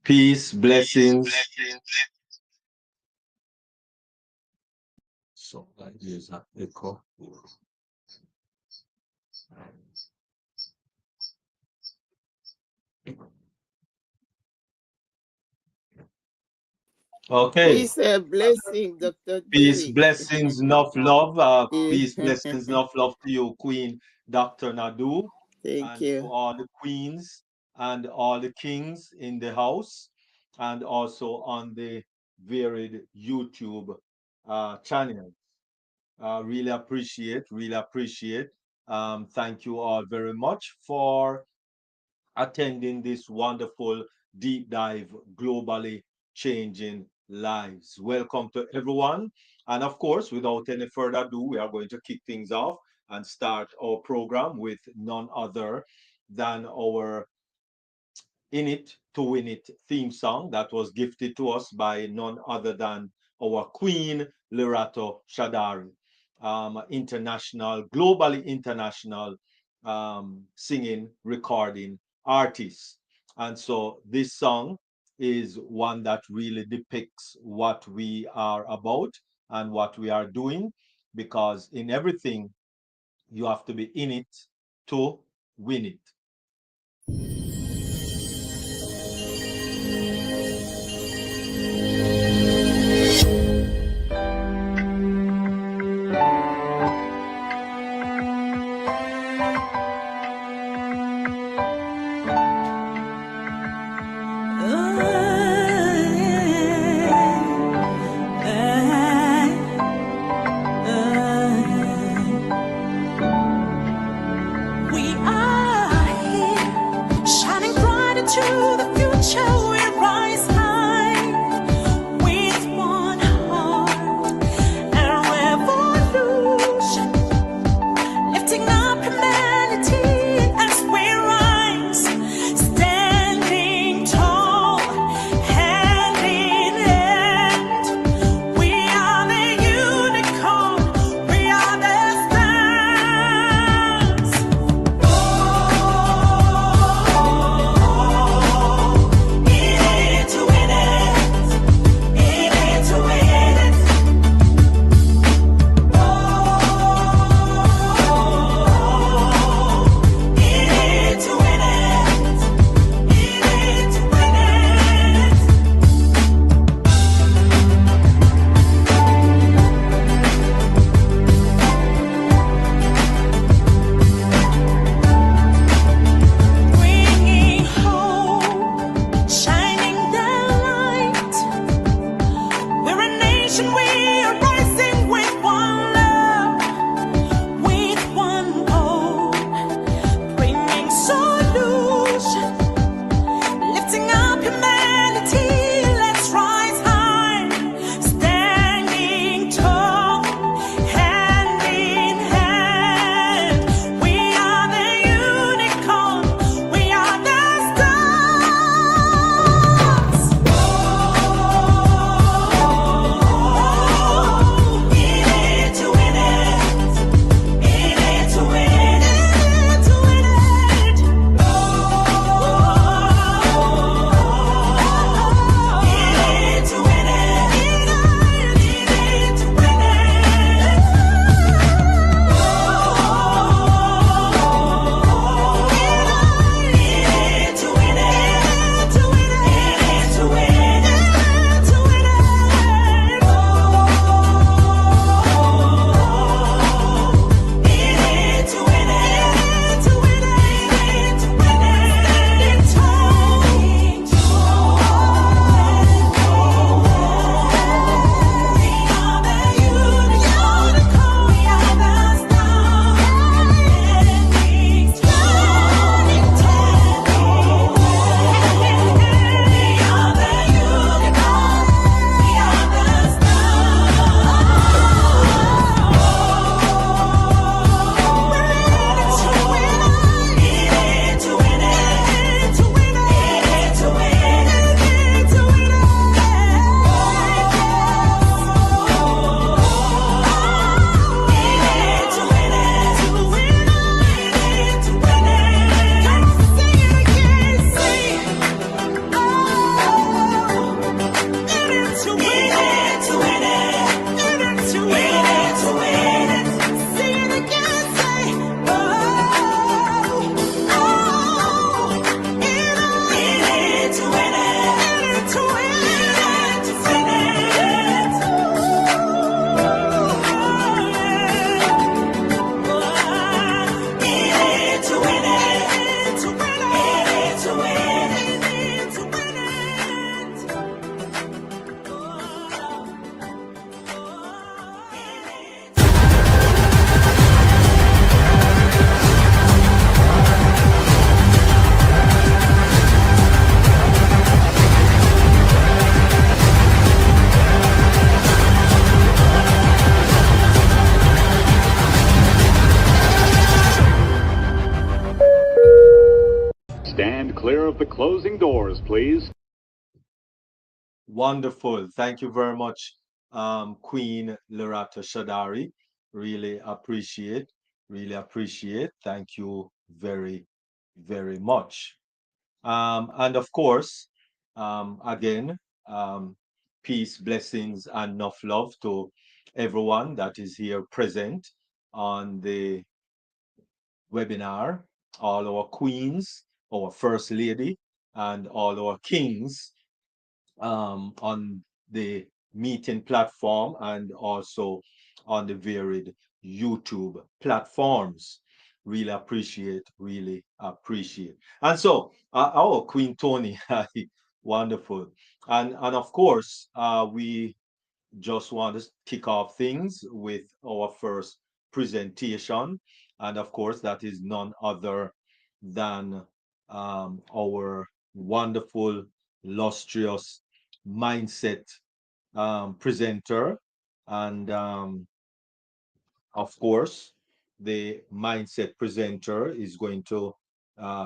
Peace, blessings. So that is an echo. Okay. Peace and blessing, Dr. Peace, Dewey. blessings, enough love. Yeah. Peace, blessings, enough love to you, Queen Dr. Nadu, Thank and to you. all the queens and all the kings in the house, and also on the varied YouTube channel. Really appreciate, really appreciate. Thank you all very much for attending this wonderful deep dive, globally changing lives. Welcome to everyone. And of course, without any further ado, we are going to kick things off and start our program with none other than our In It to Win It theme song that was gifted to us by none other than our Queen Lerato Shadari, globally international singing, recording artist. And so this song is one that really depicts what we are about and what we are doing, because in everything, you have to be in it to win it. We are clear of the closing doors, please. Wonderful. Thank you very much, Queen Loretta Shadari. Really appreciate. Really appreciate. Thank you very, very much. And of course, again, um, peace, blessings, and enough love to everyone that is here present on the webinar, all our queens, our first lady, and all our kings on the meeting platform and also on the varied YouTube platforms. Really appreciate, really appreciate. And so, our Queen Tony, wonderful. And of course, we just want to kick off things with our first presentation. And of course, that is none other than our wonderful, illustrious mindset presenter. And of course, the mindset presenter is going to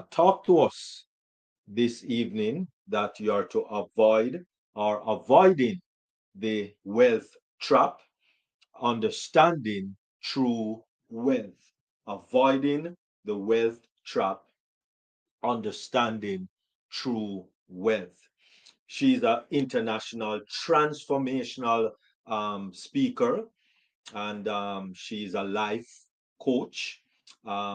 talk to us this evening that you are to avoid or avoiding the wealth trap, understanding true wealth, avoiding the wealth trap, understanding true wealth. She's an international transformational speaker, and she's a life coach.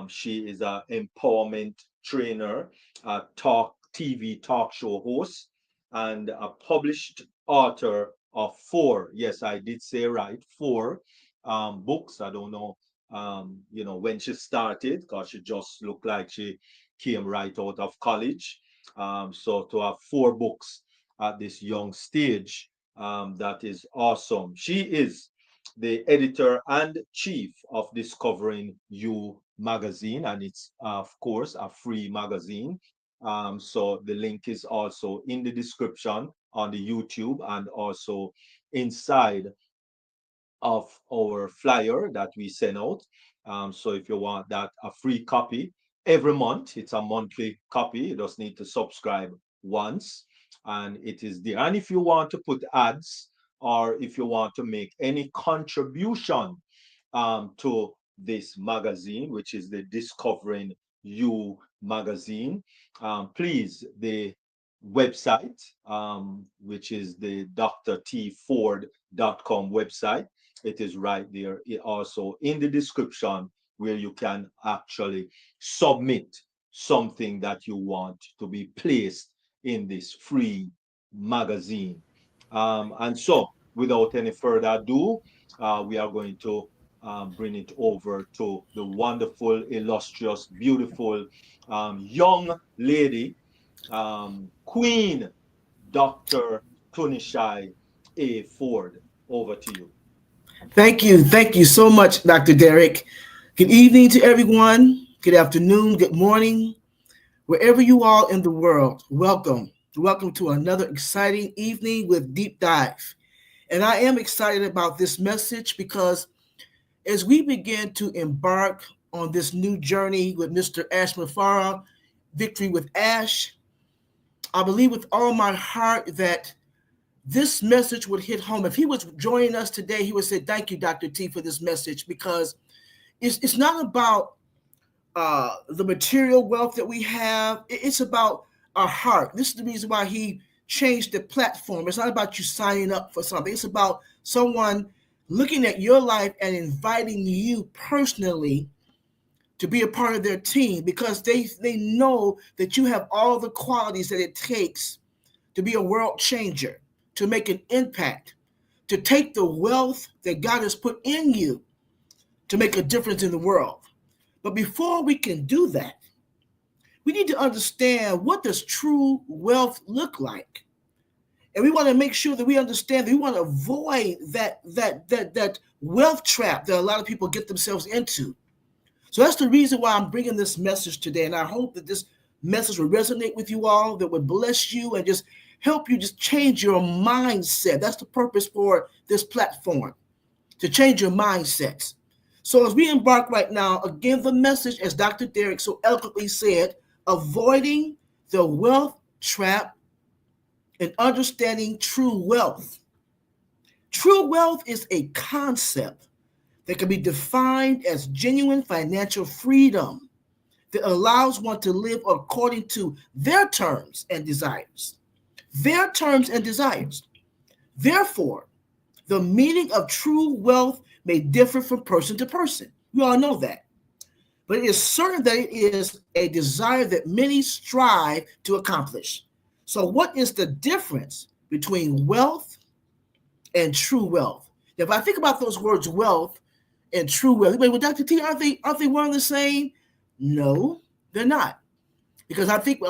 She is an empowerment trainer, a talk TV talk show host, and a published author of four. Yes, I did say right, four books. I don't know, when she started, because she just looked like she came right out of college. So to have four books at this young stage, that is awesome. She is the editor and chief of Discovering You magazine, and it's, of course, a free magazine. So the link is also in the description on the YouTube and also inside of our flyer that we send out. So if you want that, a free copy every month, it's a monthly copy. You just need to subscribe once, and it is there. And if you want to put ads or if you want to make any contribution to this magazine, which is the Discovering You magazine, the website, which is the drtford.com website. It is right there. Also in the description where you can actually submit something that you want to be placed in this free magazine. And so, without any further ado, we are going to bring it over to the wonderful, illustrious, beautiful young lady, Queen Dr. Tunishai A. Ford. Over to you. Thank you. Thank you so much, Dr. Derek. Good evening to everyone. Good afternoon. Good morning. Wherever you are in the world, welcome. Welcome to another exciting evening with Deep Dive. And I am excited about this message because as we begin to embark on this new journey with Mr. Ash Mafara, Victory with Ash, I believe with all my heart that this message would hit home. If he was joining us today, he would say, "Thank you, Dr. T, for this message," because it's not about the material wealth that we have. It's about our heart. This is the reason why he changed the platform. It's not about you signing up for something. It's about someone looking at your life and inviting you personally to be a part of their team because they know that you have all the qualities that it takes to be a world changer, to make an impact, to take the wealth that God has put in you to make a difference in the world. But before we can do that, we need to understand, what does true wealth look like? And we want to make sure that we understand that we want to avoid that wealth trap that a lot of people get themselves into. So that's the reason why I'm bringing this message today. And I hope that this message will resonate with you all, that would bless you and just help you just change your mindset. That's the purpose for this platform, to change your mindsets. So as we embark right now, again, the message, as Dr. Derek so eloquently said, avoiding the wealth trap and understanding true wealth. True wealth is a concept that can be defined as genuine financial freedom that allows one to live according to their terms and desires. Their terms and desires. Therefore, the meaning of true wealth may differ from person to person. We all know that. But it is certain that it is a desire that many strive to accomplish. So, what is the difference between wealth and true wealth? If I think about those words, wealth and true wealth, well, Dr. T, aren't they one and the same? No, they're not. Because I think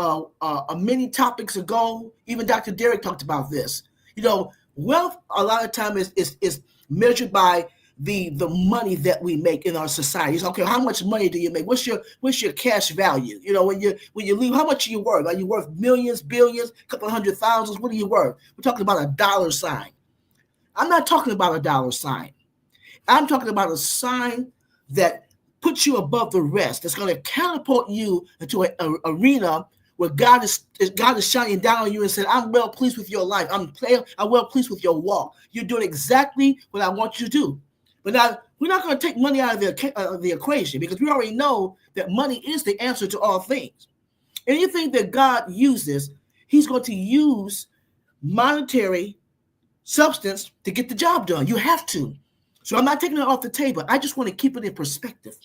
many topics ago, even Dr. Derek talked about this. Wealth a lot of time is measured by the money that we make in our society. It's okay, how much money do you make? What's your cash value? When you leave, how much are you worth? Are you worth millions, billions, a couple hundred thousands? What are you worth? We're talking about a dollar sign. I'm not talking about a dollar sign. I'm talking about a sign that puts you above the rest. That's going to catapult you into an arena where God is shining down on you and said, I'm well pleased with your life. I'm well pleased with your walk. You're doing exactly what I want you to do. But now, we're not going to take money out of the equation, because we already know that money is the answer to all things. Anything that God uses, he's going to use monetary substance to get the job done. You have to. So I'm not taking it off the table. I just want to keep it in perspective.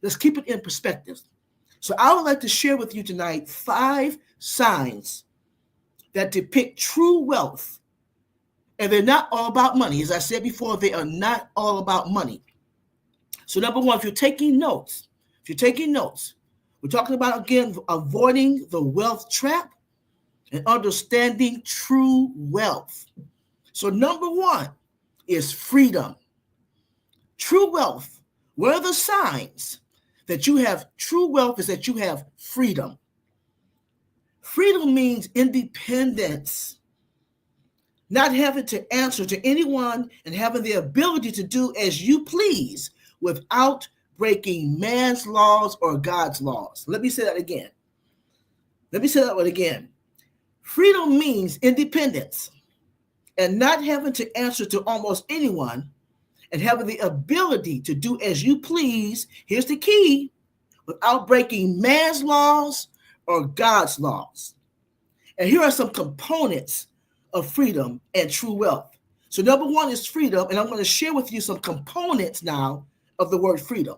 Let's keep it in perspective. So I would like to share with you tonight 5 signs that depict true wealth. And they're not all about money. As I said before, they are not all about money. So number 1, if you're taking notes, we're talking about, again, avoiding the wealth trap and understanding true wealth. So number 1 is freedom. True wealth. What are the signs that you have true wealth? Is that you have freedom. Freedom means independence. Not having to answer to anyone and having the ability to do as you please without breaking man's laws or God's laws. Let me say that again. Freedom means independence and not having to answer to almost anyone and having the ability to do as you please. Here's the key: without breaking man's laws or God's laws. And here are some components of freedom and true wealth. So number 1 is freedom, and I'm going to share with you some components now of the word freedom.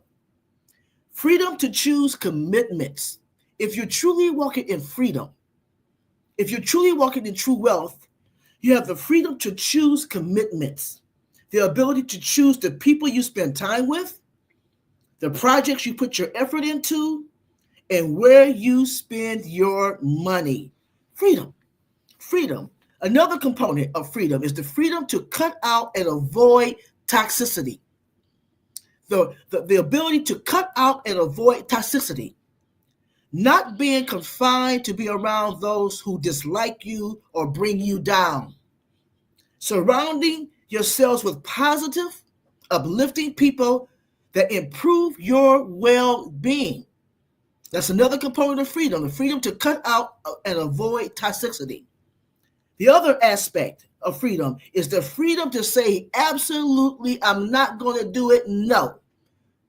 Freedom to choose commitments. If you're truly walking in freedom, if you're truly walking in true wealth, you have the freedom to choose commitments, the ability to choose the people you spend time with, the projects you put your effort into, and where you spend your money. Freedom. Another component of freedom is the freedom to cut out and avoid toxicity. The ability to cut out and avoid toxicity. Not being confined to be around those who dislike you or bring you down. Surrounding yourselves with positive, uplifting people that improve your well-being. That's another component of freedom, the freedom to cut out and avoid toxicity. The other aspect of freedom is the freedom to say, absolutely, I'm not going to do it. No.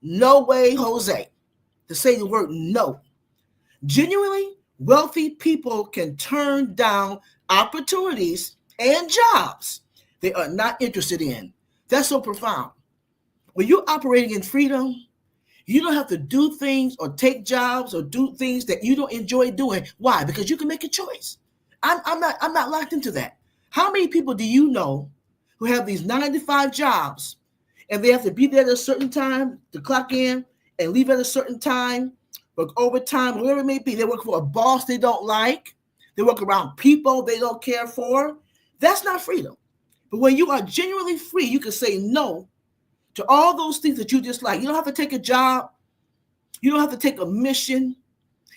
No way, Jose. To say the word no. Genuinely wealthy people can turn down opportunities and jobs they are not interested in. That's so profound. When you're operating in freedom, you don't have to do things or take jobs or do things that you don't enjoy doing. Why? Because you can make a choice. I'm not locked into that. How many people do you know who have these 9-to-5 jobs and they have to be there at a certain time to clock in and leave at a certain time, work overtime, whatever it may be? They work for a boss they don't like. They work around people they don't care for. That's not freedom. But when you are genuinely free, you can say no to all those things that you dislike. You don't have to take a job. You don't have to take a mission.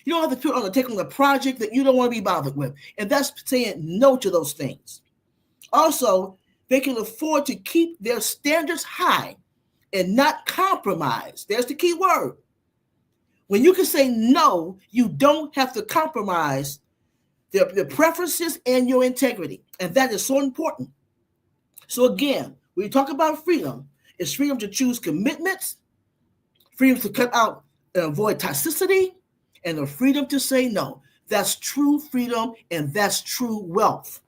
You don't have to take on a project that you don't want to be bothered with. And that's saying no to those things. Also, they can afford to keep their standards high and not compromise. There's the key word. When you can say no, you don't have to compromise their preferences and your integrity. And that is so important. So again, when you talk about freedom, it's freedom to choose commitments, freedom to cut out and avoid toxicity, and the freedom to say no. That's true freedom, and that's true wealth.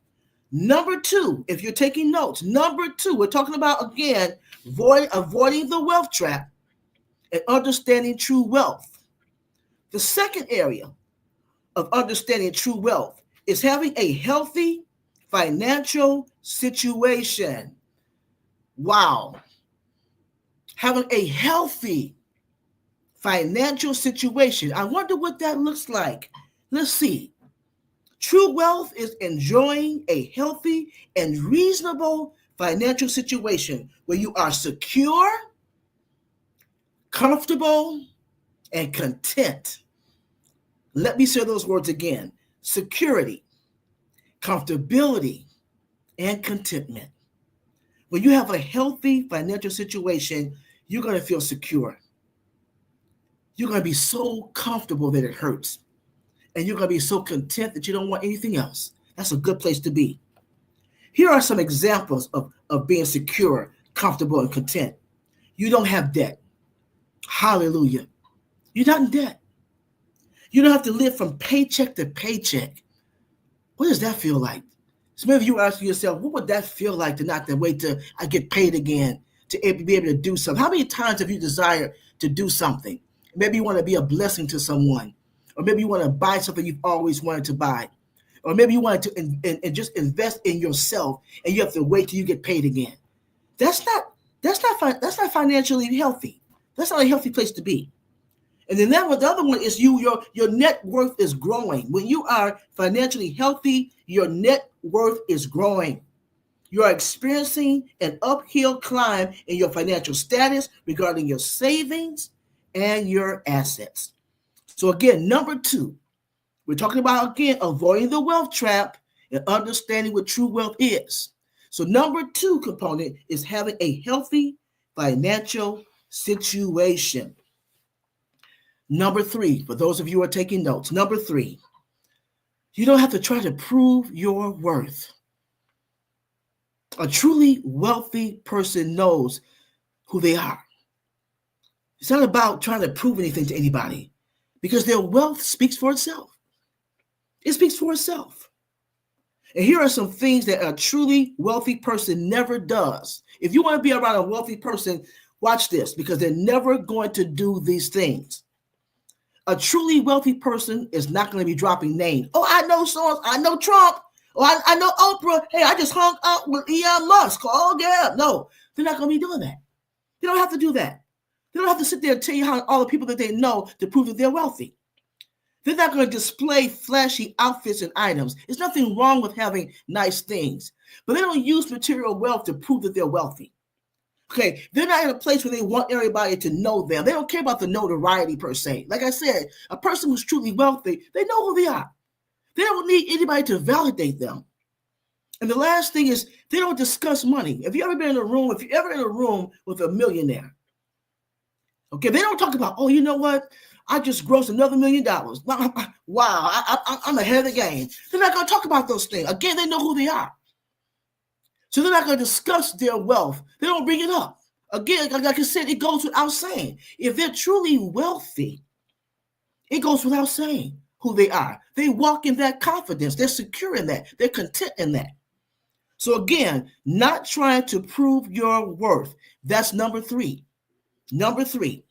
Number two, if you're taking notes, number two, we're talking about, again, avoiding the wealth trap and understanding true wealth. The second area of understanding true wealth is having a healthy financial situation. Wow. Having a healthy financial situation. I wonder what that looks like. Let's see. True wealth is enjoying a healthy and reasonable financial situation where you are secure, comfortable, and content. Let me say those words again. Security, comfortability, and contentment. When you have a healthy financial situation, you're going to feel secure. You're going to be so comfortable that it hurts. And you're going to be so content that you don't want anything else. That's a good place to be. Here are some examples of being secure, comfortable, and content. You don't have debt. Hallelujah. You're not in debt. You don't have to live from paycheck to paycheck. What does that feel like? So maybe you ask yourself, what would that feel like to not have to wait till I get paid again to be able to do something? How many times have you desired to do something? Maybe you want to be a blessing to someone. Or maybe you want to buy something you've always wanted to buy. Or maybe you want to and just invest in yourself and you have to wait till you get paid again. That's not financially healthy. That's not a healthy place to be. And then the other one is your net worth is growing. When you are financially healthy, your net worth is growing. You are experiencing an uphill climb in your financial status regarding your savings and your assets. So again, number two, we're talking about, again, avoiding the wealth trap and understanding what true wealth is. So number two component is having a healthy financial situation. Number three, for those of you who are taking notes, number three, you don't have to try to prove your worth. A truly wealthy person knows who they are. It's not about trying to prove anything to anybody because their wealth speaks for itself. It speaks for itself. And here are some things that a truly wealthy person never does. If you want to be around a wealthy person, watch this because they're never going to do these things. A truly wealthy person is not going to be dropping names. Oh, I know so I know Trump. Oh, I know Oprah. Hey, I just hung out with Elon Musk. Oh, yeah. No, they're not going to be doing that. They don't have to do that. They don't have to sit there and tell you how all the people that they know to prove that they're wealthy. They're not going to display flashy outfits and items. There's nothing wrong with having nice things, but they don't use material wealth to prove that they're wealthy. Okay, they're not in a place where they want everybody to know them. They don't care about the notoriety per se. Like I said, a person who's truly wealthy, they know who they are. They don't need anybody to validate them. And the last thing is they don't discuss money. If you're ever in a room with a millionaire, okay, they don't talk about, oh, you know what? I just grossed another $1 million. Wow, I'm ahead of the game. They're not going to talk about those things. Again, they know who they are. So they're not going to discuss their wealth. They don't bring it up. Again, like I said, it goes without saying. If they're truly wealthy, it goes without saying who they are. They walk in that confidence. They're secure in that. They're content in that. So again, not trying to prove your worth. That's number three. Number three.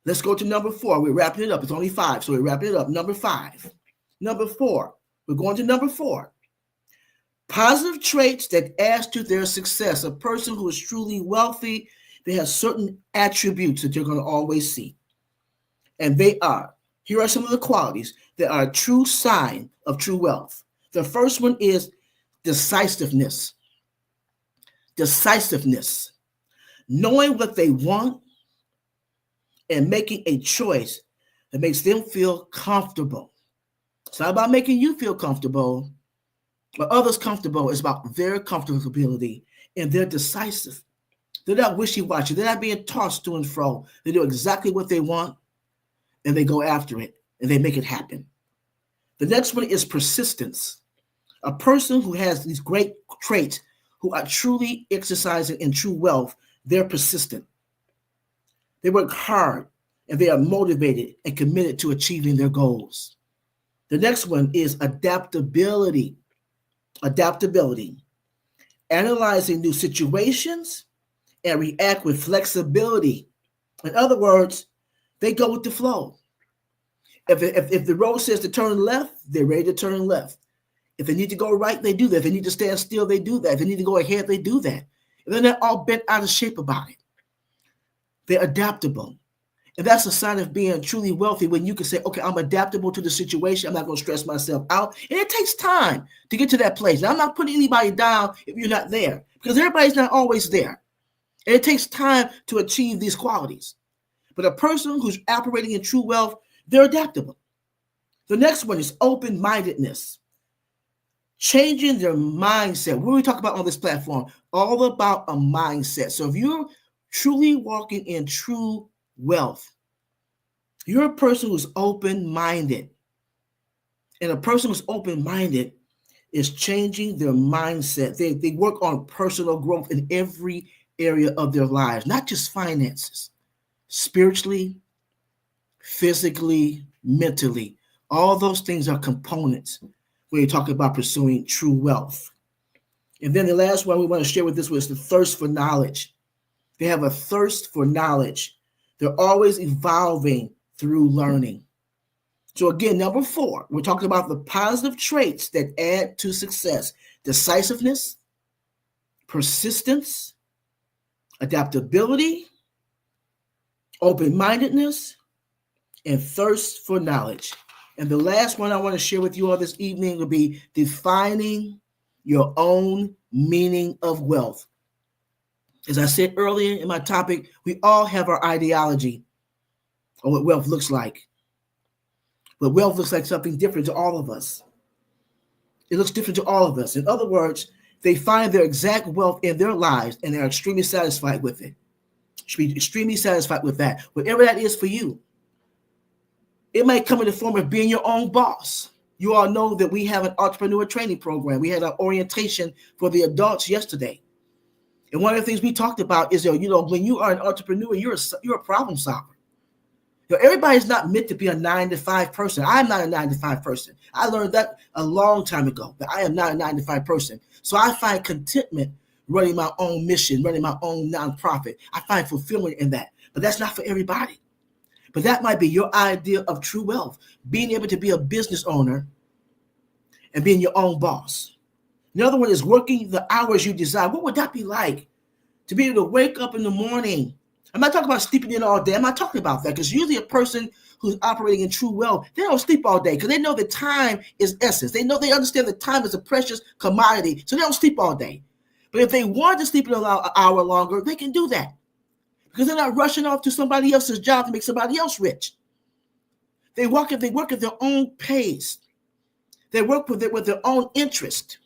Let's go to number four. We're wrapping it up. It's only 5, so we're wrapping it up. Number 5. Number 4. We're going to number 4. Positive traits that add to their success. A person who is truly wealthy, they have certain attributes that you're going to always see. And here are some of the qualities that are a true sign of true wealth. The first one is decisiveness. Decisiveness. Knowing what they want and making a choice that makes them feel comfortable. It's not about making you feel comfortable or others comfortable. It's about their comfortability, and they're decisive. They're not wishy-washy. They're not being tossed to and fro. They do exactly what they want, and they go after it, and they make it happen. The next one is persistence. A person who has these great traits, who are truly exercising in true wealth, they're persistent. They work hard and they are motivated and committed to achieving their goals. The next one is adaptability. Adaptability. Analyzing new situations and react with flexibility. In other words, they go with the flow. If the road says to turn left, they're ready to turn left. If they need to go right, they do that. If they need to stand still, they do that. If they need to go ahead, they do that. And they're not all bent out of shape about it. They're adaptable. And that's a sign of being truly wealthy, when you can say, okay, I'm adaptable to the situation. I'm not going to stress myself out. And it takes time to get to that place. Now, I'm not putting anybody down if you're not there, because everybody's not always there. And it takes time to achieve these qualities. But a person who's operating in true wealth, they're adaptable. The next one is open-mindedness. Changing their mindset. What we talk about on this platform, all about a mindset. So if you're truly walking in true wealth, you're a person who's open-minded. And a person who's open-minded is changing their mindset. They work on personal growth in every area of their lives, not just finances, spiritually, physically, mentally. All those things are components when you talk about pursuing true wealth. And then the last one we want to share with this was the thirst for knowledge. They have a thirst for knowledge. They're always evolving through learning. So again, number 4, we're talking about the positive traits that add to success: decisiveness, persistence, adaptability, open-mindedness, and thirst for knowledge. And the last one I want to share with you all this evening will be defining your own meaning of wealth. As I said earlier in my topic, we all have our ideology of what wealth looks like. But wealth looks like something different to all of us. It looks different to all of us. In other words, they find their exact wealth in their lives and they're extremely satisfied with it. Should be extremely satisfied with that. Whatever that is for you. It might come in the form of being your own boss. You all know that we have an entrepreneur training program. We had an orientation for the adults yesterday. And one of the things we talked about is, when you are an entrepreneur, you're a problem solver. Everybody's not meant to be a 9-to-5 person. I'm not a 9-to-5 person. I learned that a long time ago, that I am not a 9-to-5 person. So I find contentment running my own mission, running my own nonprofit. I find fulfillment in that. But that's not for everybody. But that might be your idea of true wealth, being able to be a business owner and being your own boss. The other one is working the hours you desire. What would that be like to be able to wake up in the morning? I'm not talking about sleeping in all day. I'm not talking about that, because usually a person who's operating in true wealth, they don't sleep all day because they know that time is essence. They understand that time is a precious commodity, so they don't sleep all day. But if they want to sleep an hour longer, they can do that, because they're not rushing off to somebody else's job to make somebody else rich. They work at their own pace. They work with their own interest.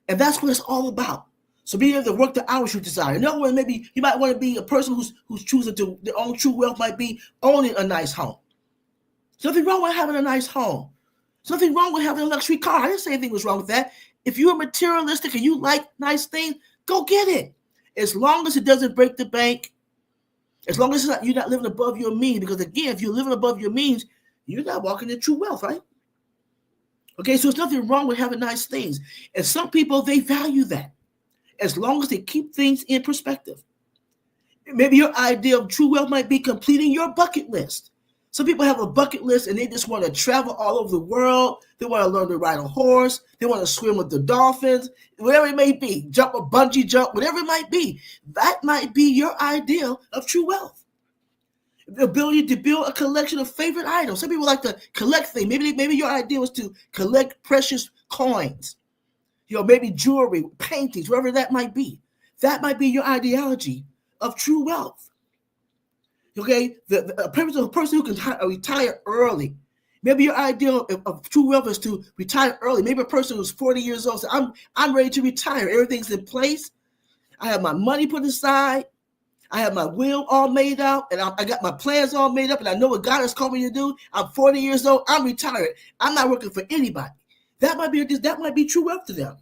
And that's what it's all about. So being able to work the hours you desire. In other words, maybe you might want to be a person who's choosing to, their own true wealth might be owning a nice home. Nothing wrong with having a nice home. Nothing wrong with having a luxury car. I didn't say anything was wrong with that. If you're materialistic and you like nice things, go get it. As long as it doesn't break the bank, as long as you're not living above your means. Because again, if you're living above your means, you're not walking in true wealth, right? Okay, so there's nothing wrong with having nice things. And some people, they value that, as long as they keep things in perspective. Maybe your idea of true wealth might be completing your bucket list. Some people have a bucket list and they just want to travel all over the world. They want to learn to ride a horse. They want to swim with the dolphins, whatever it may be, jump a bungee jump, whatever it might be. That might be your ideal of true wealth. The ability to build a collection of favorite items. Some people like to collect things. Maybe your idea was to collect precious coins. Maybe jewelry, paintings, whatever that might be. That might be your ideology of true wealth. Okay, the person who can retire early. Maybe your idea of true wealth is to retire early. Maybe a person who's 40 years old says, I'm ready to retire. Everything's in place. I have my money put aside. I have my will all made out, and I got my plans all made up, and I know what God has called me to do. I'm 40 years old. I'm retired. I'm not working for anybody. That might be true wealth to them.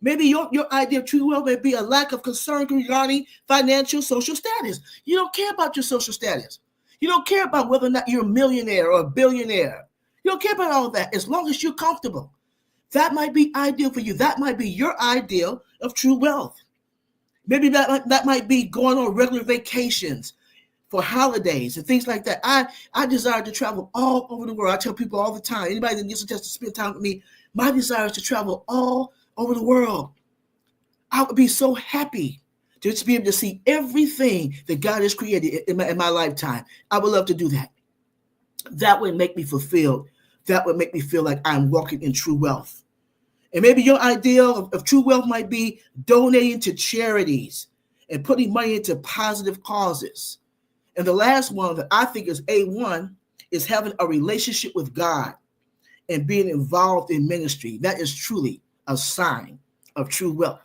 Maybe your idea of true wealth may be a lack of concern regarding financial social status. You don't care about your social status. You don't care about whether or not you're a millionaire or a billionaire. You don't care about all of that as long as you're comfortable. That might be ideal for you. That might be your ideal of true wealth. Maybe that might be going on regular vacations for holidays and things like that. I desire to travel all over the world. I tell people all the time, anybody that gets a chance to spend time with me, my desire is to travel all over the world. I would be so happy to just be able to see everything that God has created in my lifetime. I would love to do that. That would make me fulfilled. That would make me feel like I'm walking in true wealth. And maybe your ideal of true wealth might be donating to charities and putting money into positive causes. And the last one that I think is A1 is having a relationship with God and being involved in ministry. That is truly a sign of true wealth.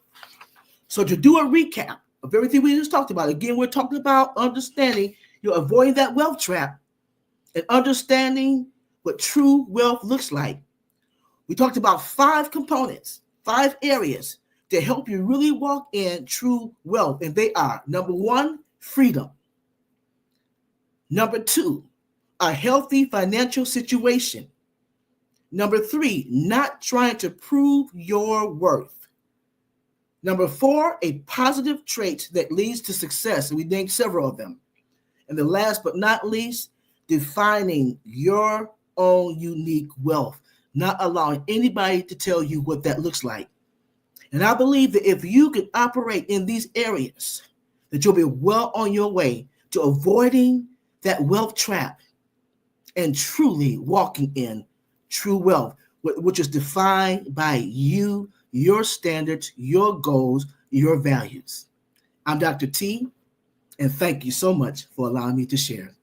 So to do a recap of everything we just talked about, again, we're talking about understanding, avoiding that wealth trap and understanding what true wealth looks like. We talked about 5 components, 5 areas to help you really walk in true wealth. And they are: number 1, freedom. Number 2, a healthy financial situation. Number 3, not trying to prove your worth. Number 4, a positive trait that leads to success. And we named several of them. And the last but not least, defining your own unique wealth, not allowing anybody to tell you what that looks like. And I believe that if you can operate in these areas, that you'll be well on your way to avoiding that wealth trap and truly walking in true wealth, which is defined by you, your standards, your goals, your values. I'm Dr. T, and thank you so much for allowing me to share.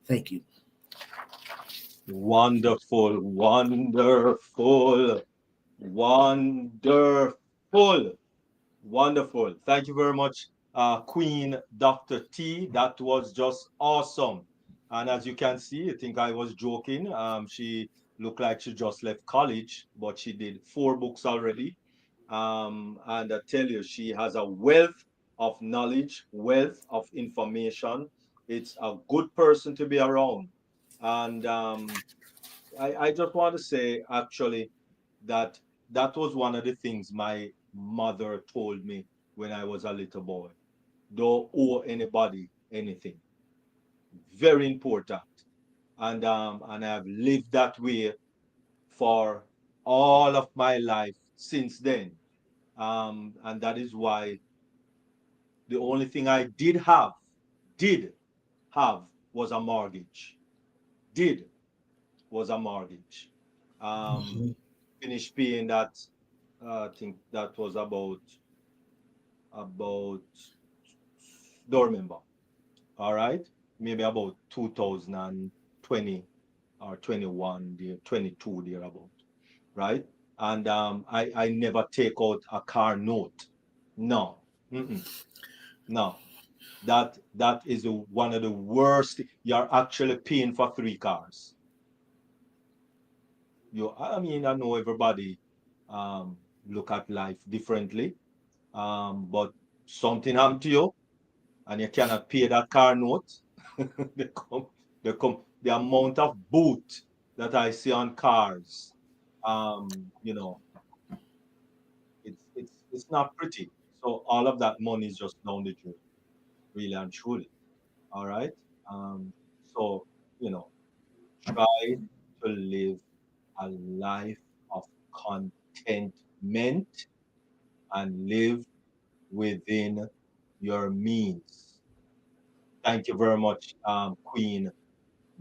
Thank you. Wonderful, wonderful, wonderful. Wonderful. Thank you very much, Queen Dr. T. That was just awesome. And as you can see, I think I was joking. She looked like she just left college, but she did 4 books already. And I tell you, she has a wealth of knowledge, wealth of information. It's a good person to be around. And I just want to say, actually, that that was one of the things my mother told me when I was a little boy. Don't owe anybody anything. Very important. And I've lived that way for all of my life since then. And that is why the only thing I did have was a mortgage. Did was a mortgage. Um, Mhm. Finished paying that. I think that was about don't remember. All right, maybe about 2020 or 21, there, 22 thereabout. Right, and I never take out a car note. No, mm-mm, no. That is one of the worst. You're actually paying for 3 cars. I mean, I know everybody look at life differently, but something happened to you and you cannot pay that car note. they come, the amount of boot that I see on cars, you know, it's not pretty. So all of that money is just down the drain, really and truly. All right. Um, so you know, try to live a life of contentment and live within your means. Thank you very much, Queen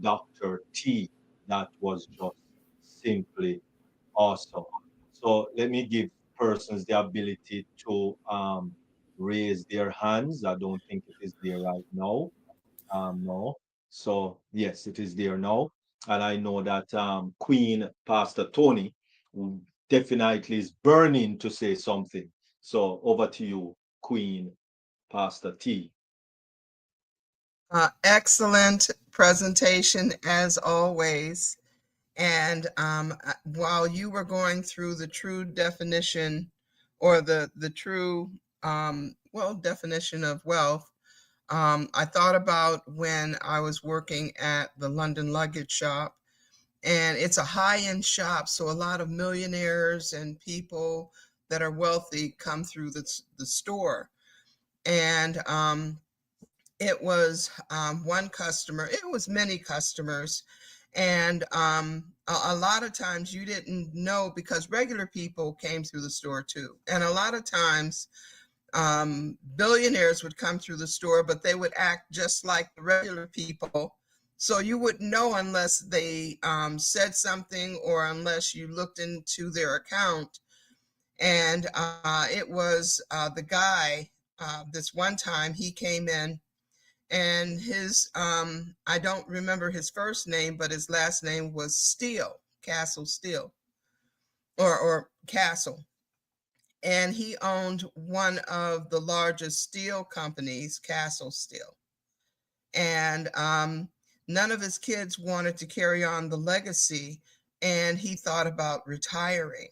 Dr. T. That was just simply awesome. So let me give persons the ability to raise their hands. I don't think it is there right now. No. So yes, it is there now. And I know that Queen Pastor Tony definitely is burning to say something. So over to you, Queen Pastor T. Excellent presentation as always. And while you were going through the true definition or the true, definition of wealth, I thought about when I was working at the London Luggage Shop, and it's a high-end shop. So a lot of millionaires and people that are wealthy come through the store. And it was one customer, it was many customers. And a lot of times you didn't know because regular people came through the store too. And a lot of times billionaires would come through the store, but they would act just like the regular people. So you wouldn't know unless they said something or unless you looked into their account. And it was the guy, this one time he came in, and his I don't remember his first name, but his last name was Steele, Castle Steele, or Castle. And he owned one of the largest steel companies, Castle Steel. And none of his kids wanted to carry on the legacy, and he thought about retiring.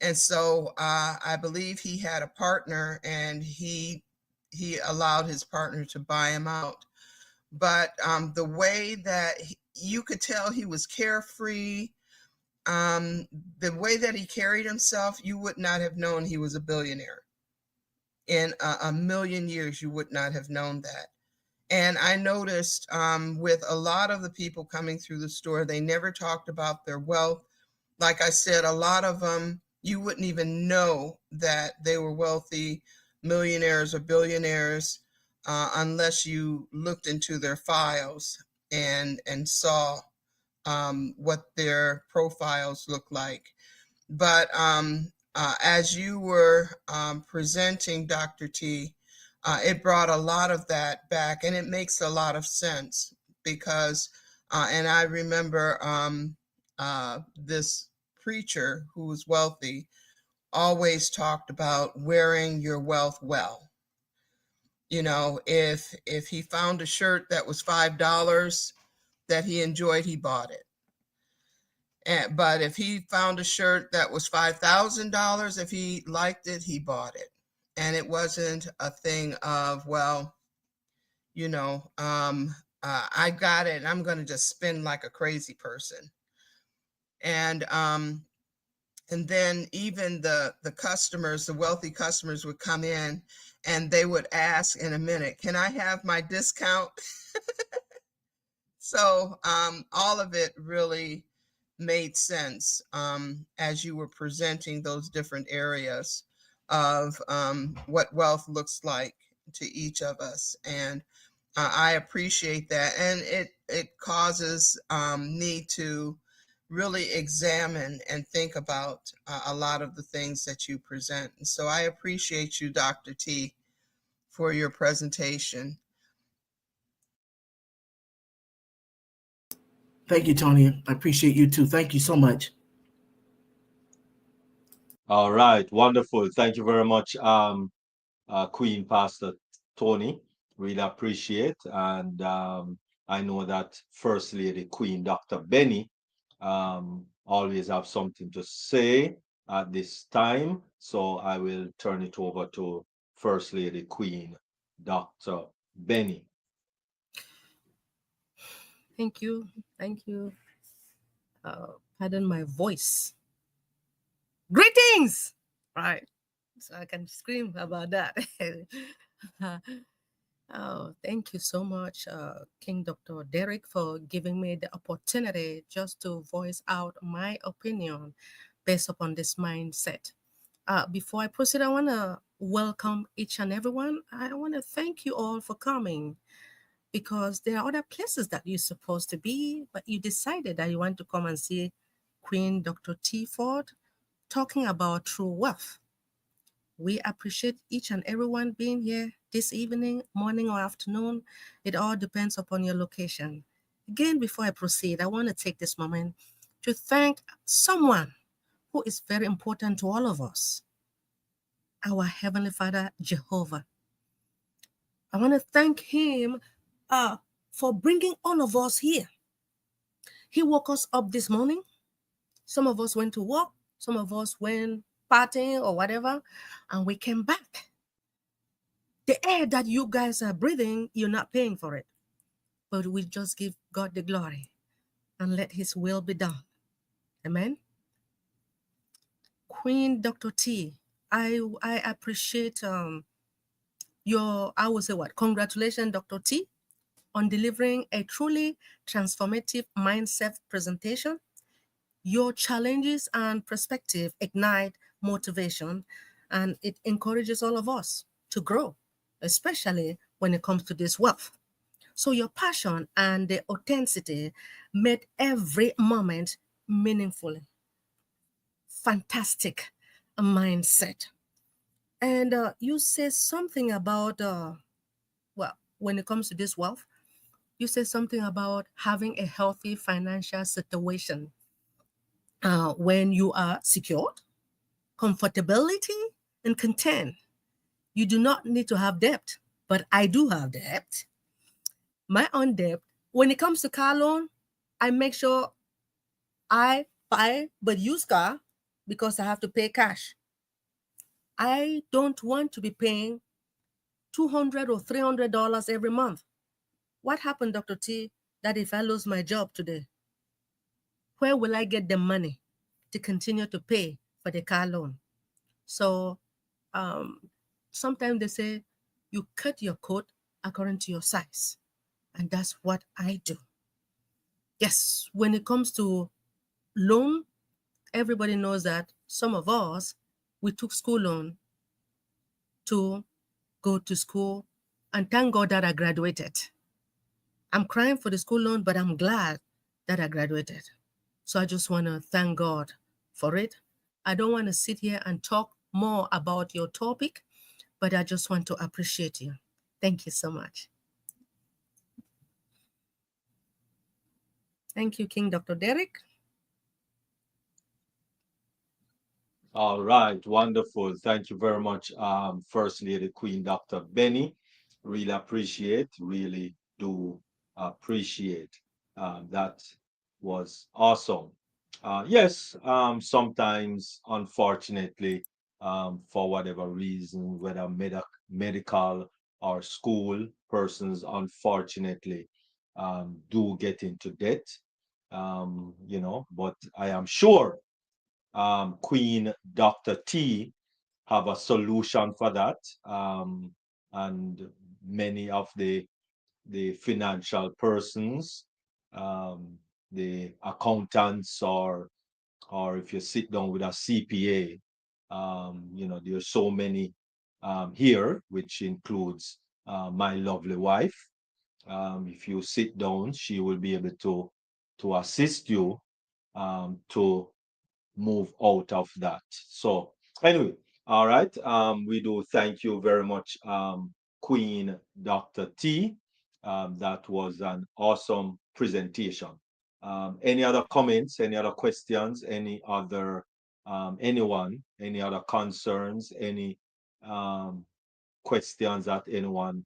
And so I believe he had a partner, and he allowed his partner to buy him out. But the way that you could tell he was carefree, the way that he carried himself, you would not have known he was a billionaire. In a million years, you would not have known that. And I noticed with a lot of the people coming through the store, they never talked about their wealth. Like I said, a lot of them, you wouldn't even know that they were wealthy millionaires or billionaires unless you looked into their files and saw what their profiles look like. But as you were presenting, Dr. T, it brought a lot of that back, and it makes a lot of sense because, and I remember this preacher who was wealthy always talked about wearing your wealth well. You know, if he found a shirt that was $5 that he enjoyed, he bought it. But if he found a shirt that was $5,000, if he liked it, he bought it. And it wasn't a thing of, well, you know, I got it, and I'm going to just spend like a crazy person. And then even the customers, the wealthy customers would come in and they would ask in a minute, can I have my discount? So all of it really made sense as you were presenting those different areas of what wealth looks like to each of us. And I appreciate that. And it causes me to really examine and think about a lot of the things that you present. And so I appreciate you, Dr. T, for your presentation. Thank you, Tony. I appreciate you too. Thank you so much. All right, wonderful. Thank you very much, Queen Pastor Tony. Really appreciate. And I know that First Lady Queen Dr. Benny always have something to say at this time. So I will turn it over to First Lady Queen Dr. Benny. Thank you. Thank you. Pardon my voice. Greetings! Right. So I can scream about that. Oh, thank you so much, King Dr. Derek, for giving me the opportunity just to voice out my opinion based upon this mindset. Before I proceed, I want to welcome each and everyone. I want to thank you all for coming because there are other places that you're supposed to be, but you decided that you want to come and see Queen Dr. T. Ford talking about true wealth. We appreciate each and everyone being here this evening, morning, or afternoon. It all depends upon your location. Again, before I proceed, I want to take this moment to thank someone who is very important to all of us, our Heavenly Father, Jehovah. I want to thank Him for bringing all of us here. He woke us up this morning. Some of us went to work, some of us went partying or whatever, and we came back. The air that you guys are breathing, you're not paying for it. But we just give God the glory and let His will be done. Amen. Queen Dr. T, I appreciate your, I would say what, congratulations, Dr. T, on delivering a truly transformative mindset presentation. Your challenges and perspective ignite motivation, and it encourages all of us to grow, especially when it comes to this wealth. So your passion and the authenticity made every moment meaningful. Fantastic mindset. And you say something about, well, when it comes to this wealth, you say something about having a healthy financial situation when you are secured, comfortability, and content. You do not need to have debt, but I do have debt. My own debt. When it comes to car loan, I make sure I buy but use car because I have to pay cash. I don't want to be paying $200 or $300 every month. What happened, Dr. T, that if I lose my job today, where will I get the money to continue to pay for the car loan? So um, sometimes they say you cut your coat according to your size. And that's what I do. Yes, when it comes to loan, everybody knows that some of us, we took school loan to go to school. And thank God that I graduated. I'm crying for the school loan, but I'm glad that I graduated. So I just want to thank God for it. I don't want to sit here and talk more about your topic, but I just want to appreciate you. Thank you so much. Thank you, King Dr. Derek. All right, wonderful. Thank you very much, First Lady Queen Dr. Benny. Really appreciate, really do appreciate. That was awesome. Yes, sometimes, unfortunately, for whatever reason, whether medical or school, persons unfortunately do get into debt. But I am sure Queen Dr. T have a solution for that. And many of the financial persons, um, the accountants, or if you sit down with a CPA, there's so many here, which includes my lovely wife. If you sit down, she will be able to assist you to move out of that. So anyway, all right. We do thank you very much, Queen Dr. T. That was an awesome presentation. Any other comments, any other questions, any other concerns, any questions that anyone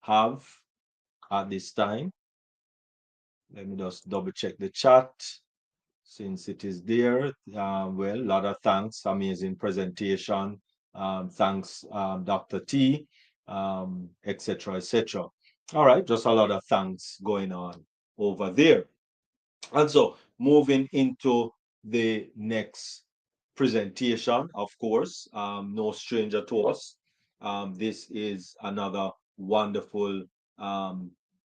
have at this time? Let me just double check the chat since it is there. Well, a lot of thanks, amazing presentation. Thanks, Dr. T, etc., etc. All right, just a lot of thanks going on over there. And so moving into the next presentation, of course, no stranger to us. This is another wonderful,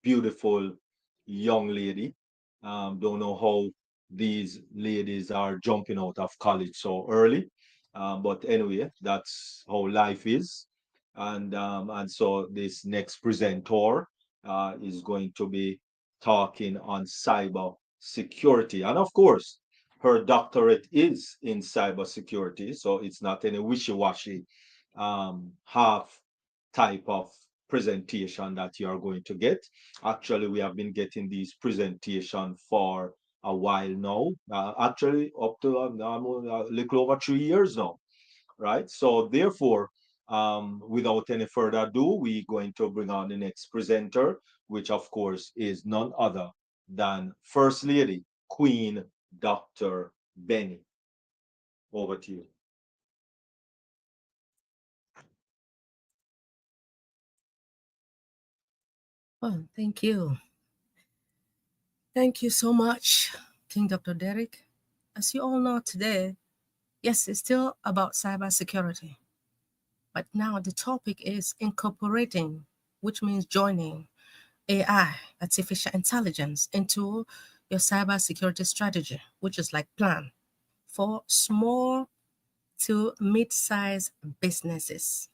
beautiful young lady. Don't know how these ladies are jumping out of college so early. But anyway, that's how life is. And so this next presenter is going to be talking on cyber security. And of course, her doctorate is in cybersecurity, so it's not any wishy-washy half type of presentation that you are going to get. Actually, we have been getting these presentation for a while now, actually up to a little over 3 years now, right? So therefore, without any further ado, we're going to bring on the next presenter, which of course is none other than First Lady Queen Dr. Benny. Over to you. Oh, thank you. Thank you so much, King Dr. Derek. As you all know today, yes, it's still about cybersecurity. But now the topic is incorporating, which means joining AI, artificial intelligence, into your cybersecurity strategy, which is like plan for small to mid-sized businesses.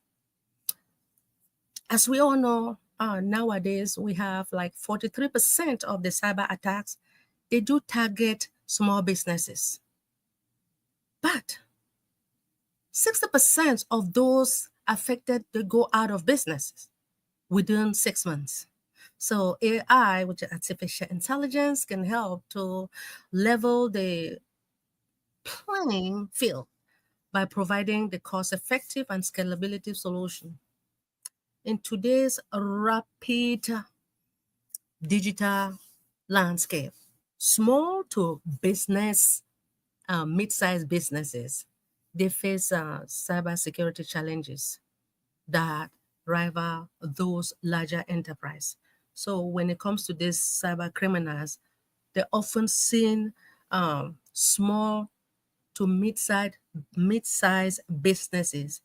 As we all know, nowadays we have like 43% of the cyber attacks, they do target small businesses. But 60% of those affected, they go out of business within 6 months. So AI, which is artificial intelligence, can help to level the playing field by providing the cost-effective and scalability solution. In today's rapid digital landscape, small to business, mid-sized businesses, they face cybersecurity challenges that rival those larger enterprise. So when it comes to these cyber criminals, they're often seen small to mid-sized businesses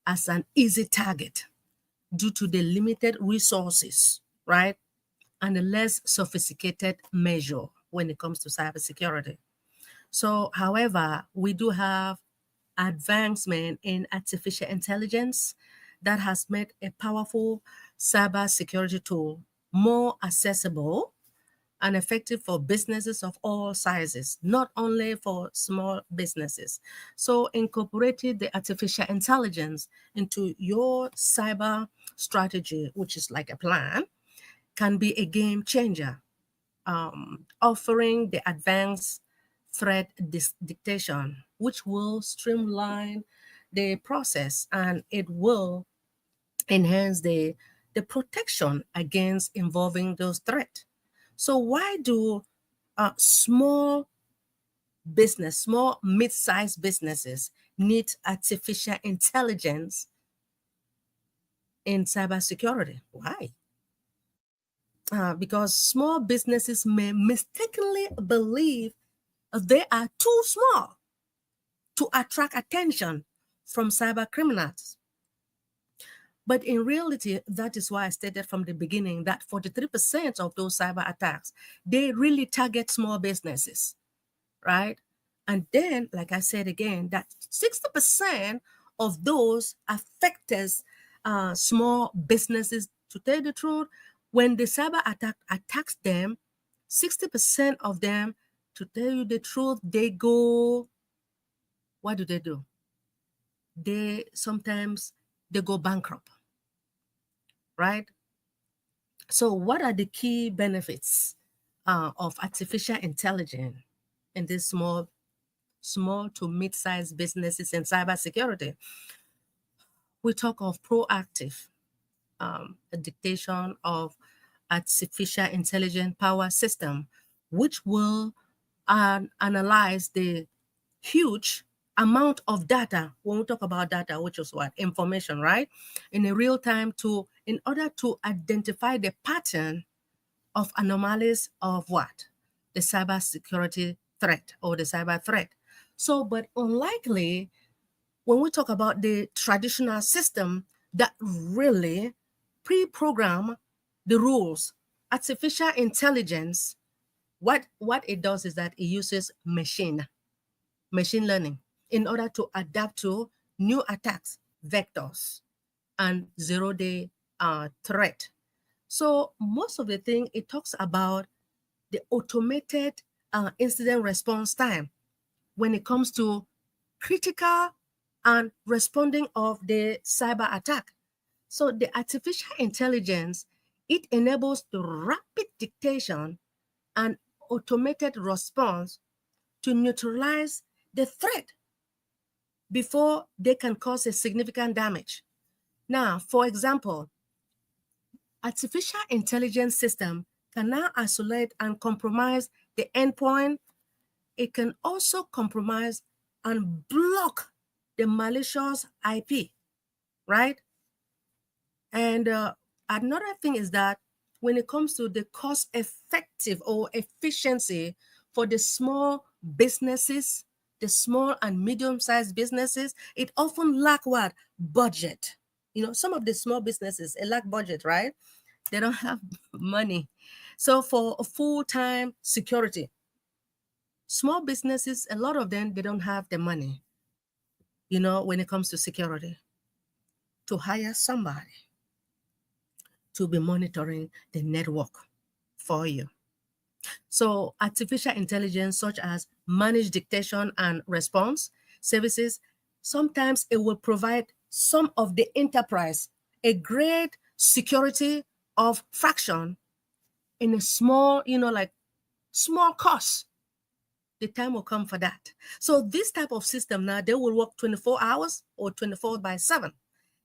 as an easy target due to the limited resources, right? And a less sophisticated measure when it comes to cybersecurity. So, however, we do have advancement in artificial intelligence that has made a powerful cybersecurity tool more accessible and effective for businesses of all sizes, not only for small businesses. So, incorporating the artificial intelligence into your cyber strategy, which is like a plan, can be a game changer, offering the advanced threat dictation, which will streamline the process and it will enhance the protection against involving those threats. So why do small mid-sized businesses need artificial intelligence in cybersecurity? Why? Because small businesses may mistakenly believe they are too small to attract attention from cyber criminals. But in reality, that is why I stated from the beginning that 43% of those cyber attacks, they really target small businesses, right? And then, like I said again, that 60% of those affected small businesses. To tell the truth, when the cyber attack attacks them, 60% of them, to tell you the truth, they go, what do? They sometimes they go bankrupt, right? So what are the key benefits of artificial intelligence in these small to mid-sized businesses in cybersecurity? We talk of proactive dictation of artificial intelligence power system, which will analyze the huge amount of data. When we talk about data, which is what? Information, right? In a real time in order to identify the pattern of anomalies of what? The cybersecurity threat or the cyber threat. So, but unlikely when we talk about the traditional system that really pre-program the rules, artificial intelligence, what it does is that it uses machine learning in order to adapt to new attacks, vectors, and zero-day threat. So most of the thing, it talks about the automated incident response time when it comes to critical and responding of the cyber attack. So the artificial intelligence, it enables the rapid dictation and automated response to neutralize the threat before they can cause a significant damage. Now, for example, artificial intelligence system can now isolate and compromise the endpoint. It can also compromise and block the malicious IP, right? And another thing is that when it comes to the cost effective or efficiency for the small businesses, the small and medium-sized businesses, it often lack what? Budget. Some of the small businesses, they lack budget, right? They don't have money. So for a full-time security, small businesses, a lot of them, they don't have the money, when it comes to security, to hire somebody to be monitoring the network for you. So artificial intelligence, such as managed detection and response services, sometimes it will provide some of the enterprise a great security of fraction in a small, like small cost. The time will come for that. So this type of system now, they will work 24 hours or 24/7.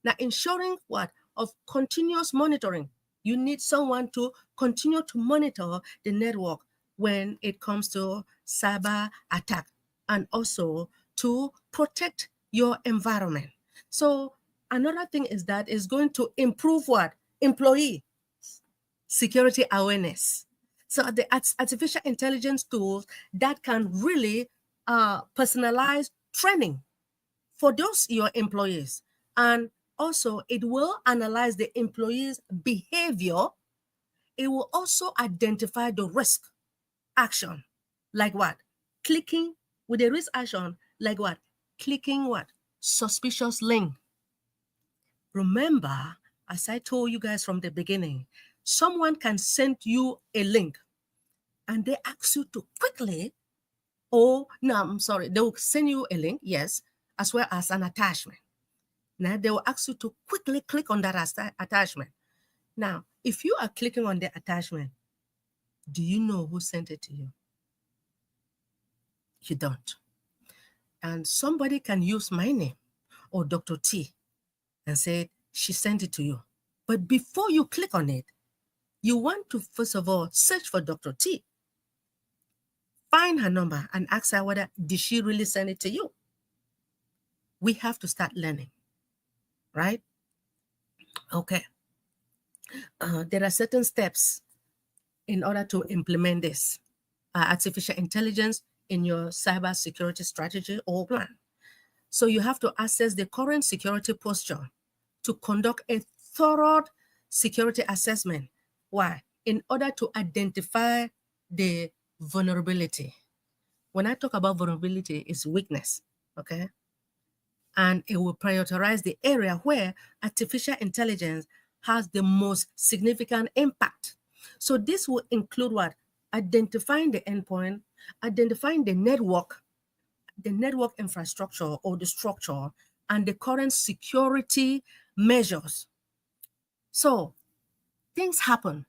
Now, ensuring what? Of continuous monitoring. You need someone to continue to monitor the network when it comes to cyber attack, and also to protect your environment. So another thing is that it's going to improve what? Employee security awareness. So the artificial intelligence tools that can really personalize training for those your employees. And also it will analyze the employees' behavior. It will also identify the risk action. Like what? Clicking with a risk action, like what? Clicking what? Suspicious link. Remember, as I told you guys from the beginning, someone can send you a link and they ask you to quickly, they will send you a link, yes, as well as an attachment. Now, they will ask you to quickly click on that attachment. Now, if you are clicking on the attachment, do you know who sent it to you? You don't. And somebody can use my name or Dr. T and say, she sent it to you. But before you click on it, you want to, first of all, search for Dr. T. Find her number and ask her whether did she really send it to you. We have to start learning, right? Okay. There are certain steps in order to implement this artificial intelligence in your cyber security strategy or plan. So you have to assess the current security posture to conduct a thorough security assessment. Why? In order to identify the vulnerability. When I talk about vulnerability, it's weakness, okay? And it will prioritize the area where artificial intelligence has the most significant impact. So this will include what? Identifying the endpoint, identifying the network infrastructure or the structure, and the current security measures. So things happen.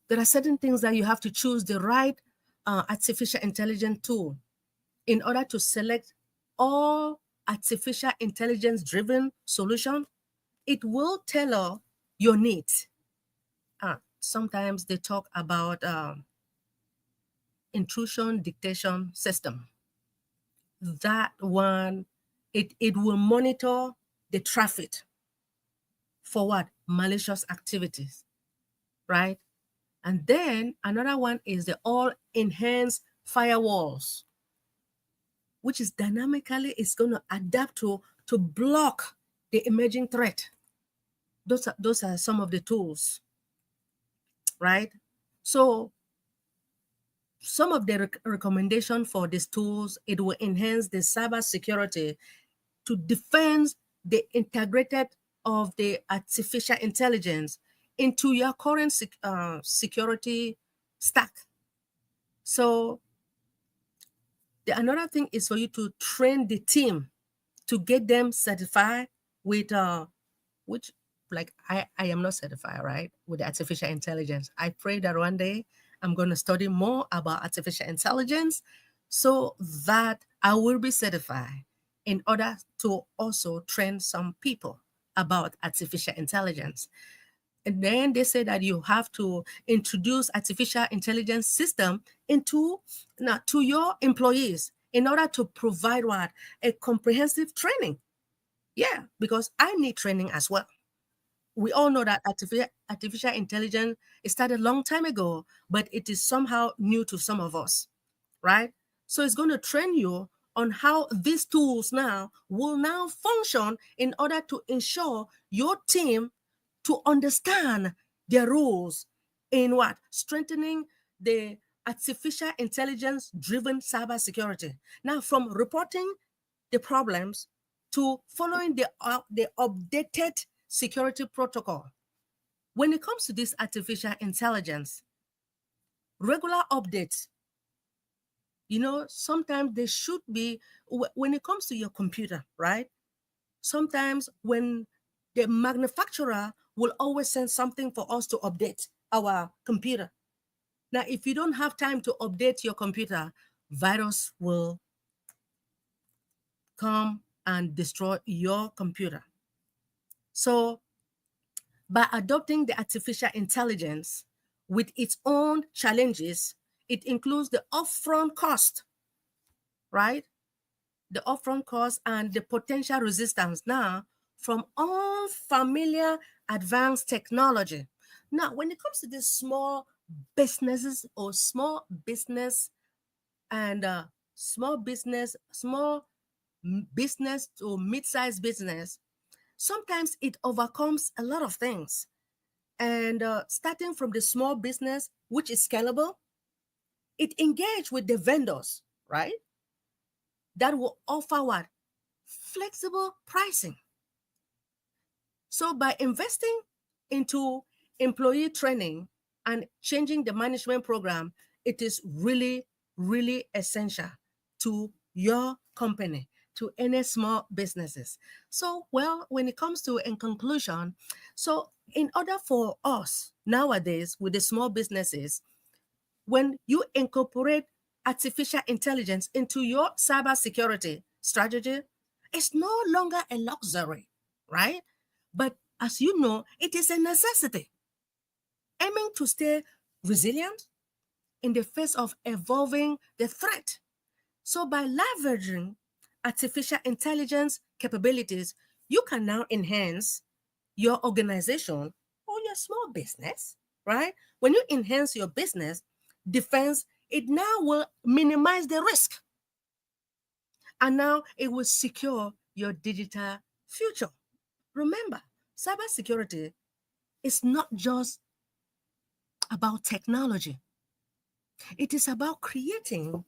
There are certain things that you have to choose the right artificial intelligence tool in order to select all artificial intelligence driven solution. It will tailor your needs. Sometimes they talk about intrusion detection system. That one, it will monitor the traffic for what? Malicious activities, right? And then another one is the all enhanced firewalls, which is dynamically is going to adapt to block the emerging threat. Those are some of the tools, right? So some of the recommendation for these tools, it will enhance the cyber security to defend the integrated of the artificial intelligence into your current security stack. So another thing is for you to train the team to get them certified with which, like, I am not certified, right, with the artificial intelligence. I pray that one day I'm going to study more about artificial intelligence so that I will be certified in order to also train some people about artificial intelligence. And then they say that you have to introduce artificial intelligence system into now to your employees in order to provide what a comprehensive training. Yeah, because I need training as well. We all know that artificial intelligence it started a long time ago, but it is somehow new to some of us, right? So it's going to train you on how these tools now will now function in order to ensure your team to understand their rules in what? Strengthening the artificial intelligence driven cybersecurity. Now, from reporting the problems to following the updated security protocol. When it comes to this artificial intelligence, regular updates, sometimes they should be, when it comes to your computer, right? Sometimes when the manufacturer will always send something for us to update our computer. Now, if you don't have time to update your computer, virus will come and destroy your computer. So, by adopting the artificial intelligence with its own challenges, it includes the upfront cost, right? The upfront cost and the potential resistance now from unfamiliar advanced technology. Now, when it comes to these small businesses or small business and small business to mid-sized business, sometimes it overcomes a lot of things. And starting from the small business, which is scalable, it engage with the vendors, right? That will offer what? Flexible pricing. So by investing into employee training and changing the management program, it is really, really essential to your company, to any small businesses. So, well, when it comes to in conclusion, so in order for us nowadays with the small businesses, when you incorporate artificial intelligence into your cybersecurity strategy, it's no longer a luxury, right? But as you know, it is a necessity. Aiming to stay resilient in the face of evolving the threat. So by leveraging artificial intelligence capabilities, you can now enhance your organization or your small business, right? When you enhance your business defense, it now will minimize the risk. And now it will secure your digital future. Remember, cybersecurity is not just about technology. It is about creating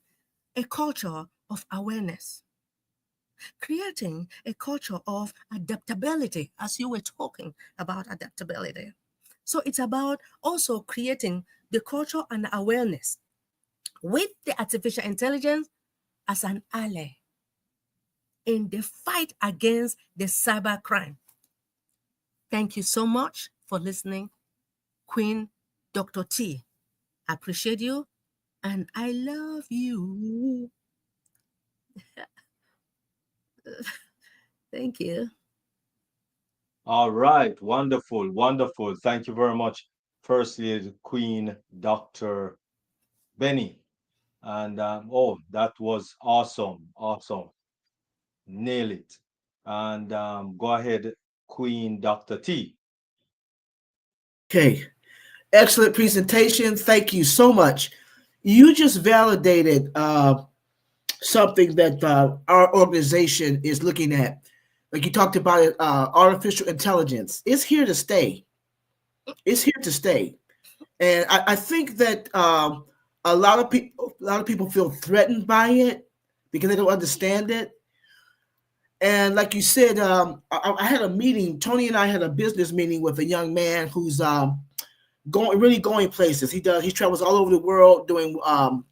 a culture of awareness, creating a culture of adaptability, as you were talking about adaptability. So it's about also creating the culture and awareness with the artificial intelligence as an ally in the fight against the cyber crime. Thank you so much for listening, Queen Dr. T. I appreciate you and I love you. Thank you. All right, wonderful, wonderful. Thank you very much, Firstly, Queen Dr. Benny. And oh, that was awesome, awesome. Nail it. And go ahead, Queen Dr. T. Okay. Excellent presentation. Thank you so much. You just validated something that our organization is looking at. Like you talked about it, artificial intelligence. It's here to stay. It's here to stay. And I think that a lot of people feel threatened by it because they don't understand it. And like you said, I had a meeting. Tony and I had a business meeting with a young man who's going places. He travels all over the world doing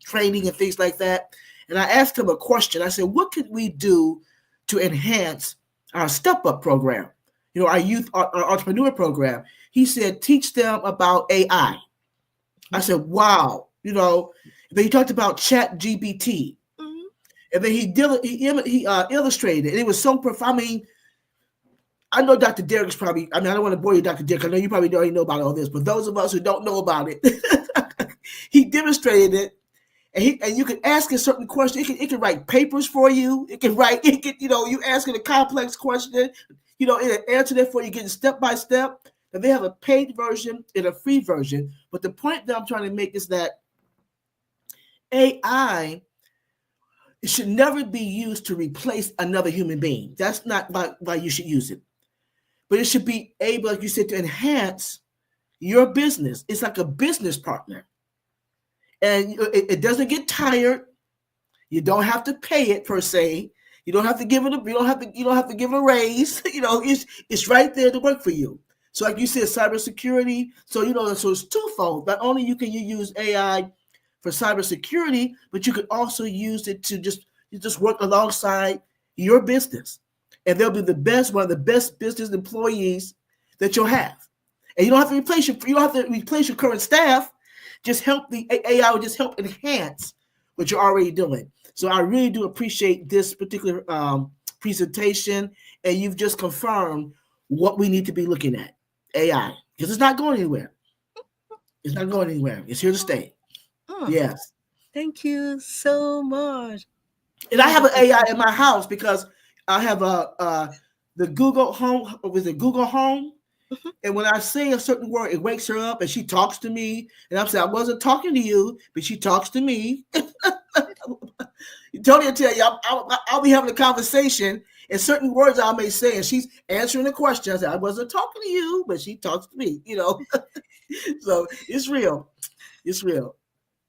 training and things like that. And I asked him a question. I said, "What could we do to enhance our Step Up program? Our youth our entrepreneur program?" He said, "Teach them about AI." I said, "Wow." Then he talked about Chat GPT. And then he illustrated it. It was so profound. I mean, I know Dr. Derek's probably, I mean, I don't want to bore you, Dr. Derek. I know you probably already know about all this, but those of us who don't know about it, he demonstrated it. And you can ask a certain question. It can write papers for you. You ask it a complex question, it answer that for you, getting step by step. And they have a paid version and a free version. But the point that I'm trying to make is that AI, it should never be used to replace another human being. That's not why you should use it. But it should be able, like you said, to enhance your business. It's like a business partner. And it doesn't get tired. You don't have to pay it per se. You don't have to give it you don't have to give it a raise. It's right there to work for you. So like you said, cybersecurity. So so it's twofold. Not only you use AI for cybersecurity, but you could also use it to just work alongside your business. And they'll be one of the best business employees that you'll have. And you don't have to replace your current staff. Just help the AI will just help enhance what you're already doing. So I really do appreciate this particular presentation, and you've just confirmed what we need to be looking at, AI, because it's not going anywhere. It's not going anywhere. It's here to stay. Yes. Thank you so much. And I have an AI in my house because I have the Google Home. Was it Google Home? And when I say a certain word, it wakes her up and she talks to me. And I'm saying, I wasn't talking to you, but she talks to me. Tony will tell you, I'll be having a conversation and certain words I may say, and she's answering the question. I said, I wasn't talking to you, but she talks to me, So it's real. It's real.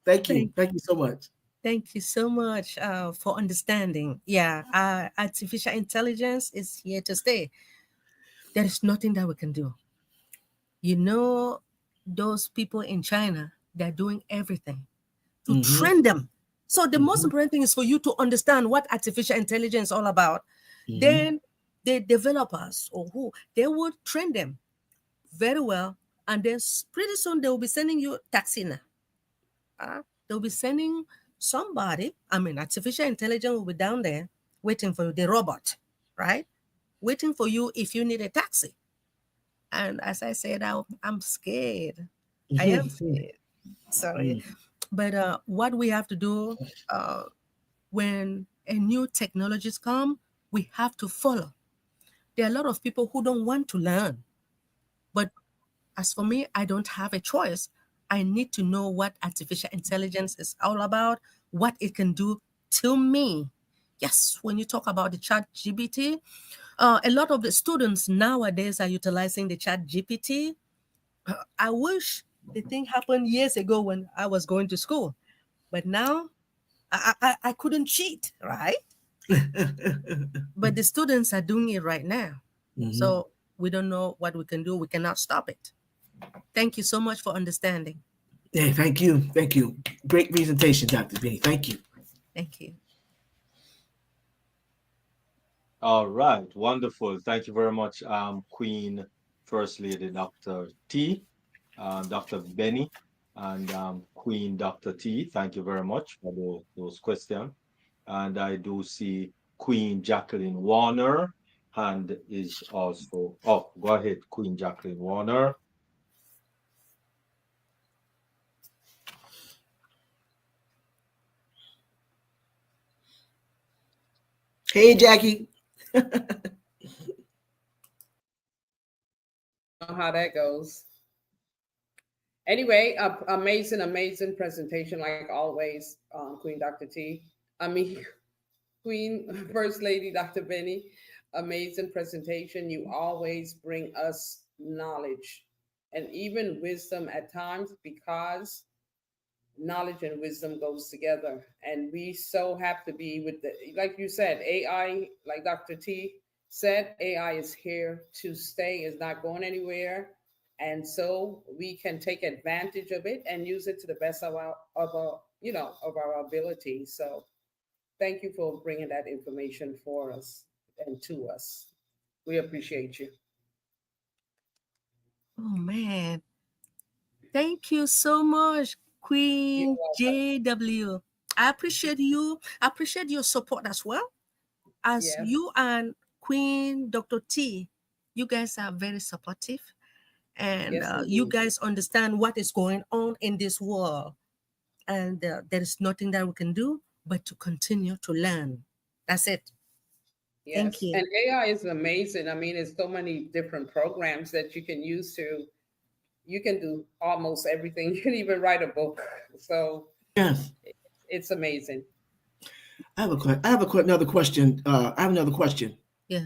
Thank you. Thank you so much. Thank you so much for understanding. Yeah, artificial intelligence is here to stay. There is nothing that we can do. Those people in China, they're doing everything to train them. So the most important thing is for you to understand what artificial intelligence is all about. Then the developers or who, they will train them very well. And then pretty soon they will be sending you taxi now. They'll be sending somebody, artificial intelligence will be down there waiting for you, the robot, right? Waiting for you if you need a taxi. And as I said, I'm scared. I am scared. Sorry. But what we have to do when a new technologies come, we have to follow. There are a lot of people who don't want to learn. But as for me, I don't have a choice. I need to know what artificial intelligence is all about, what it can do to me. Yes, when you talk about the chat GPT, a lot of the students nowadays are utilizing the chat GPT. I wish the thing happened years ago when I was going to school. But now I couldn't cheat, right? But the students are doing it right now. So we don't know what we can do. We cannot stop it. Thank you so much for understanding. Yeah, thank you. Thank you. Great presentation, Dr. Benny. Thank you. Thank you. All right, wonderful. Thank you very much, Queen First Lady Dr. T, Dr. Benny, and Queen Dr. T. Thank you very much for those questions. And I do see Queen Jacqueline Warner hand is also. Oh, go ahead, Queen Jacqueline Warner. Hey, Jackie. How that goes. Anyway, amazing presentation like always, Queen Dr. T. Queen First Lady Dr. Benny. Amazing presentation. You always bring us knowledge and even wisdom at times, because knowledge and wisdom goes together, and we so have to be with the, like you said, AI, like Dr. T said, AI is here to stay, is not going anywhere, and so we can take advantage of it and use it to the best of our ability. So thank you for bringing that information for us and to us. We appreciate you. Oh, man. Thank you so much, Queen JW. I appreciate you. I appreciate your support as well as Yes. you and Queen Dr. T. You guys are very supportive, and Yes, you indeed. guys understand what is going on in this world. And there is nothing that we can do but to continue to learn. That's it. Thank Yes, you. and AI is amazing. I mean, it's so many different programs that you can use to, you can do almost everything. You can even write a book. So Yes. it's amazing. I have another question. I have another question. Yeah.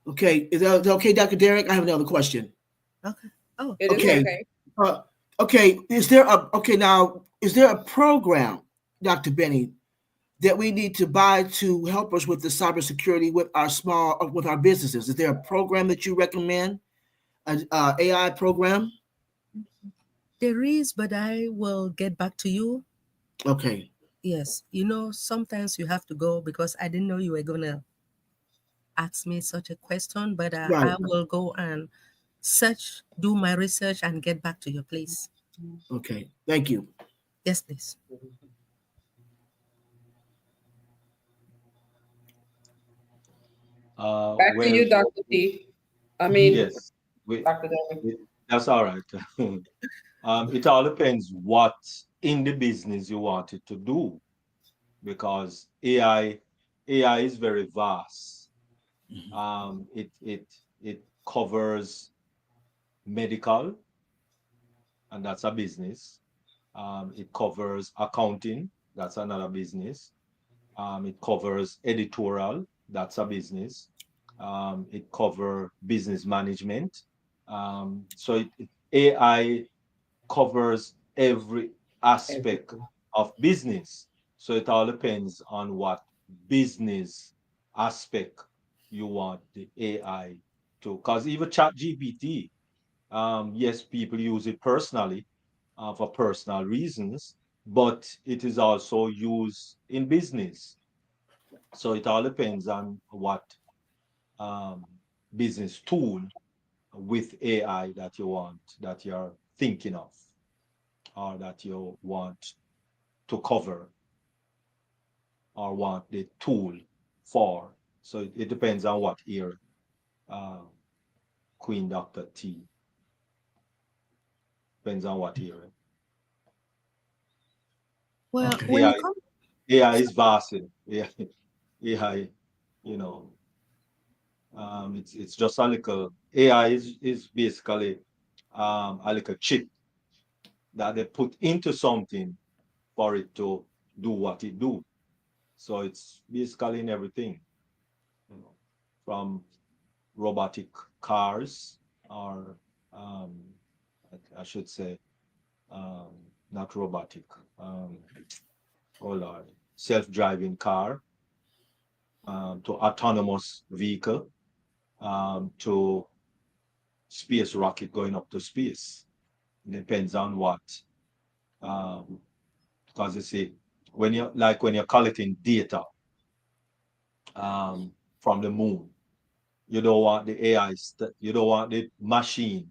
Okay, is that okay, Dr. Derek? I have another question. Okay. Oh, It is yeah. Okay, okay. uh, okay. Is there a okay now? Is there a program, Dr. Benny, that we need to buy to help us with the cybersecurity with our with our businesses? Is there a program that you recommend? An AI program? There is, but I will get back to you. Okay, Yes. Sometimes you have to go because I didn't know you were going to ask me such a question, but right. I will go and search, do my research, and get back to you, please. Okay, thank you. Yes, please. Back to Well, you, Dr. T. I Mhm. mean, yes, we, Dr. David. that's all right. It all depends what in the business you want it to do, because AI is very vast. It covers medical, and that's a business. It covers accounting, that's another business. It covers editorial, that's a business. It covers business management. AI covers every aspect Everything. of business. So it all depends on what business aspect you want the AI to. Because even ChatGPT, yes, people use it personally for personal reasons, but it is also used in business. So it all depends on what um, business tool with AI that you want, that you're thinking of, or that you want to cover, or want the tool for. So it depends on what area, uh, Queen Dr. T. Depends on what area. Well, Okay. when AI, it comes, AI is vast. AI, you know, it's just a little, AI is basically a little chip that they put into something for it to do what it do. So it's basically in everything, you know, from robotic cars, or um, I should say, um, not robotic, um, oh Lord, self-driving car, to autonomous vehicle, to space rocket going up to space. It depends on what, um, because you see, when you're collecting data from the moon, you don't want the you don't want the machine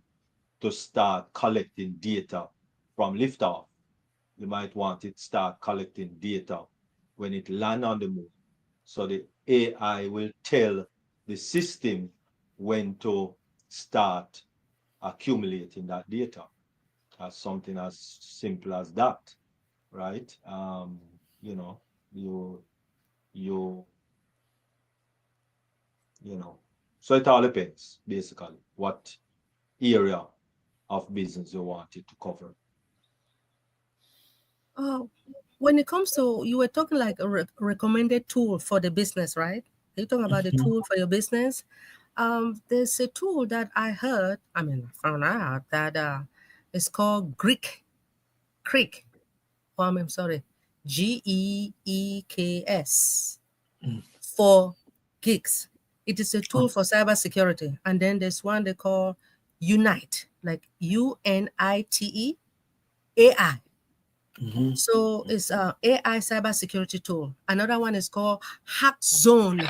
to start collecting data from liftoff. You might want it start collecting data when it land on the moon. So the AI will tell the system when to start accumulating that data. As something as simple as that, right? You know, you you you know. So it all depends, basically, what area of business you want it to cover. uh, when it comes to, you were talking like a recommended tool for the business, right? You're talking about the Mhm. tool for your business. There's a tool that I heard, found out that it's called Creek. I'm sorry, GEEKS for gigs. It is a tool for cybersecurity. And then there's one they call Unite, like UNITE AI. Mhm. So it's a AI cybersecurity tool. Another one is called Hack Zone,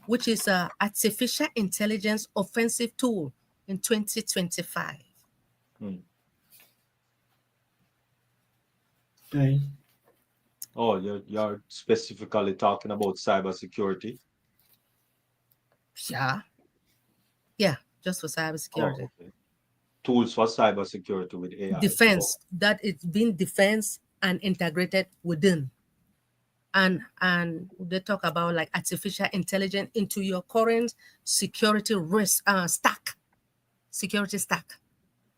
which is a artificial intelligence offensive tool in 2025. Hmm. Okay. Oh, you're specifically talking about cybersecurity. Yeah. Yeah, just for Oh, cybersecurity. okay. Tools for cybersecurity with AI. Oh, Defense, that it's been defense and integrated within. And they talk about like artificial intelligence into your current security risk stack, security stack.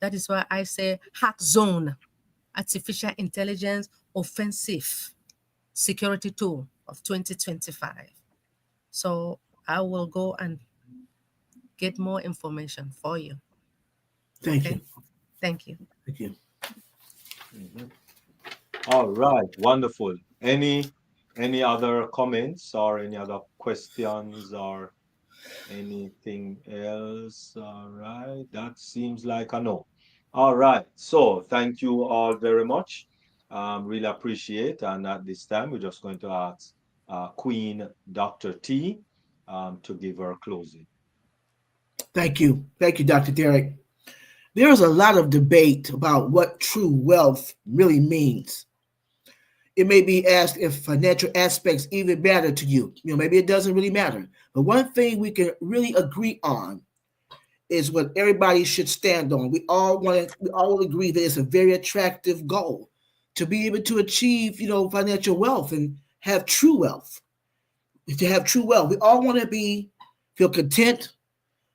That is why I say hack zone, artificial intelligence offensive security tool of 2025. So I will go and get more information for you. Thank Okay. you. Thank you. Thank you. mhm. All right, wonderful. Any other comments or any other questions or anything else? All right, that seems like a no. All right, so thank you all very much. Really appreciate. And at this time, we're just going to ask Queen Dr. T to give her closing. Thank you. Thank you, Dr. Derek. There's a lot of debate about what true wealth really means. It may be asked if financial aspects even matter to you. Maybe it doesn't really matter. But one thing we can really agree on is what everybody should stand on. We all agree that it's a very attractive goal to be able to achieve, financial wealth and have true wealth. To have true wealth, we all want to feel content.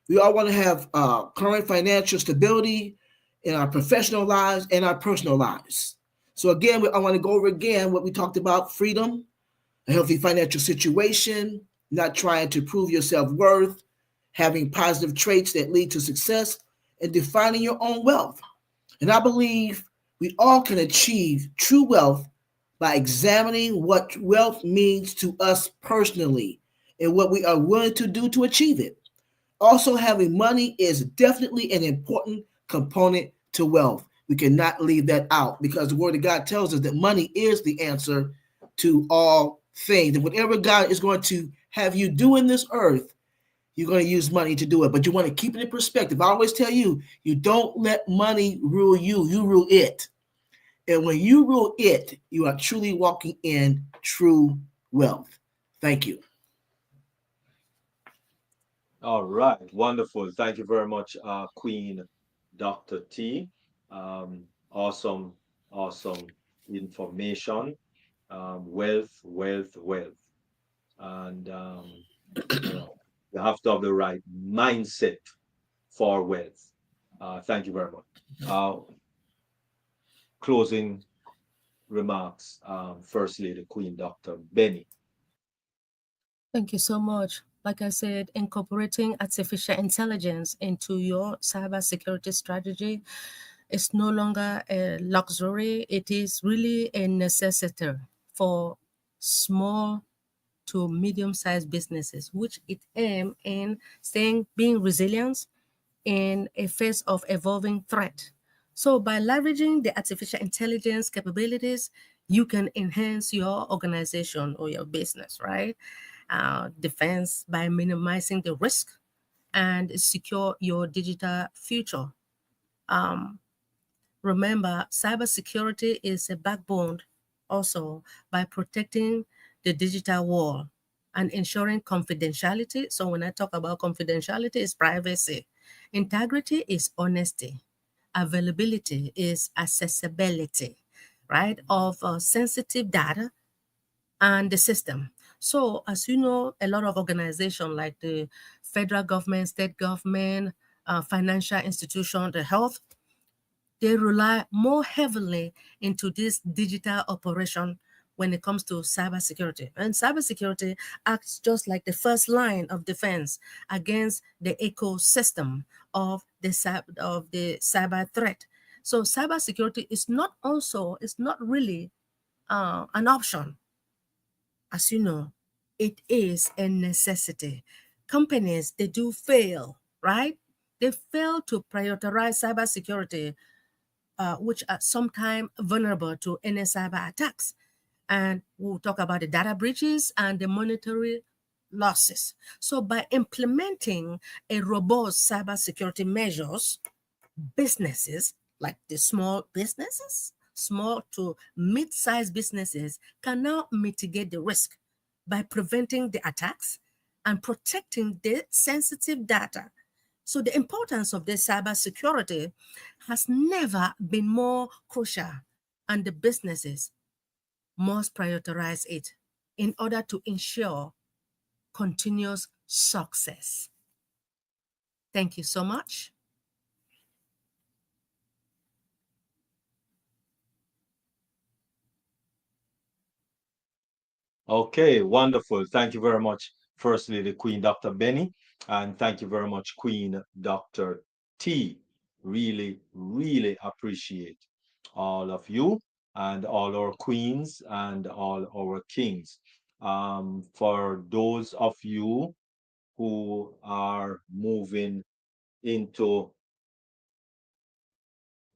We all want to have current financial stability in our professional lives and our personal lives. So again, I want to go over again what we talked about: freedom, a healthy financial situation, not trying to prove your self-worth, having positive traits that lead to success, and defining your own wealth. And I believe we all can achieve true wealth by examining what wealth means to us personally and what we are willing to do to achieve it. Also, having money is definitely an important component to wealth. We cannot leave that out because the Word of God tells us that money is the answer to all things. And whatever God is going to have you do in this earth, you're going to use money to do it. But you want to keep it in perspective. I always tell you, you don't let money rule you, you rule it. And when you rule it, you are truly walking in true wealth. Thank you. All right, wonderful. Thank you very much, Queen Dr. T. Awesome, awesome information. Wealth, wealth, wealth. And, you know, you have to have the right mindset for wealth. Thank you very much. Closing remarks, First Lady Queen Dr. Benny. Thank you so much. Like I said, incorporating artificial intelligence into your cybersecurity strategy is no longer a luxury. It is really a necessity for small to medium-sized businesses, which it aim in staying being resilient in a face of evolving threat. So by leveraging the artificial intelligence capabilities, you can enhance your organization or your business, right? Defense by minimizing the risk and secure your digital future. Um, Remember, cybersecurity is a backbone also by protecting the digital wall and ensuring confidentiality. So when I talk about confidentiality, it's privacy. Integrity is honesty. Availability is accessibility, right, of sensitive data and the system. So as you know, a lot of organizations like the federal government, state government, financial institution, the health, they rely more heavily into this digital operation when it comes to cybersecurity. And cybersecurity acts just like the first line of defense against the ecosystem of the cyber threat. So cybersecurity is not really an option. As you know, it is a necessity. Companies, they do fail, right? They fail to prioritize cybersecurity, which are sometimes vulnerable to any cyber attacks. And we'll talk about the data breaches and the monetary losses. So by implementing a robust cybersecurity measures, businesses like the small to mid-sized businesses can now mitigate the risk by preventing the attacks and protecting the sensitive data. So the importance of this cybersecurity has never been more crucial, and the businesses must prioritize it in order to ensure continuous success. Thank you so much. Okay, wonderful. Thank you very much, firstly, the Queen Dr. Benny, and thank you very much, Queen Dr. T. Really, really appreciate all of you and all our queens and all our kings. For those of you who are moving into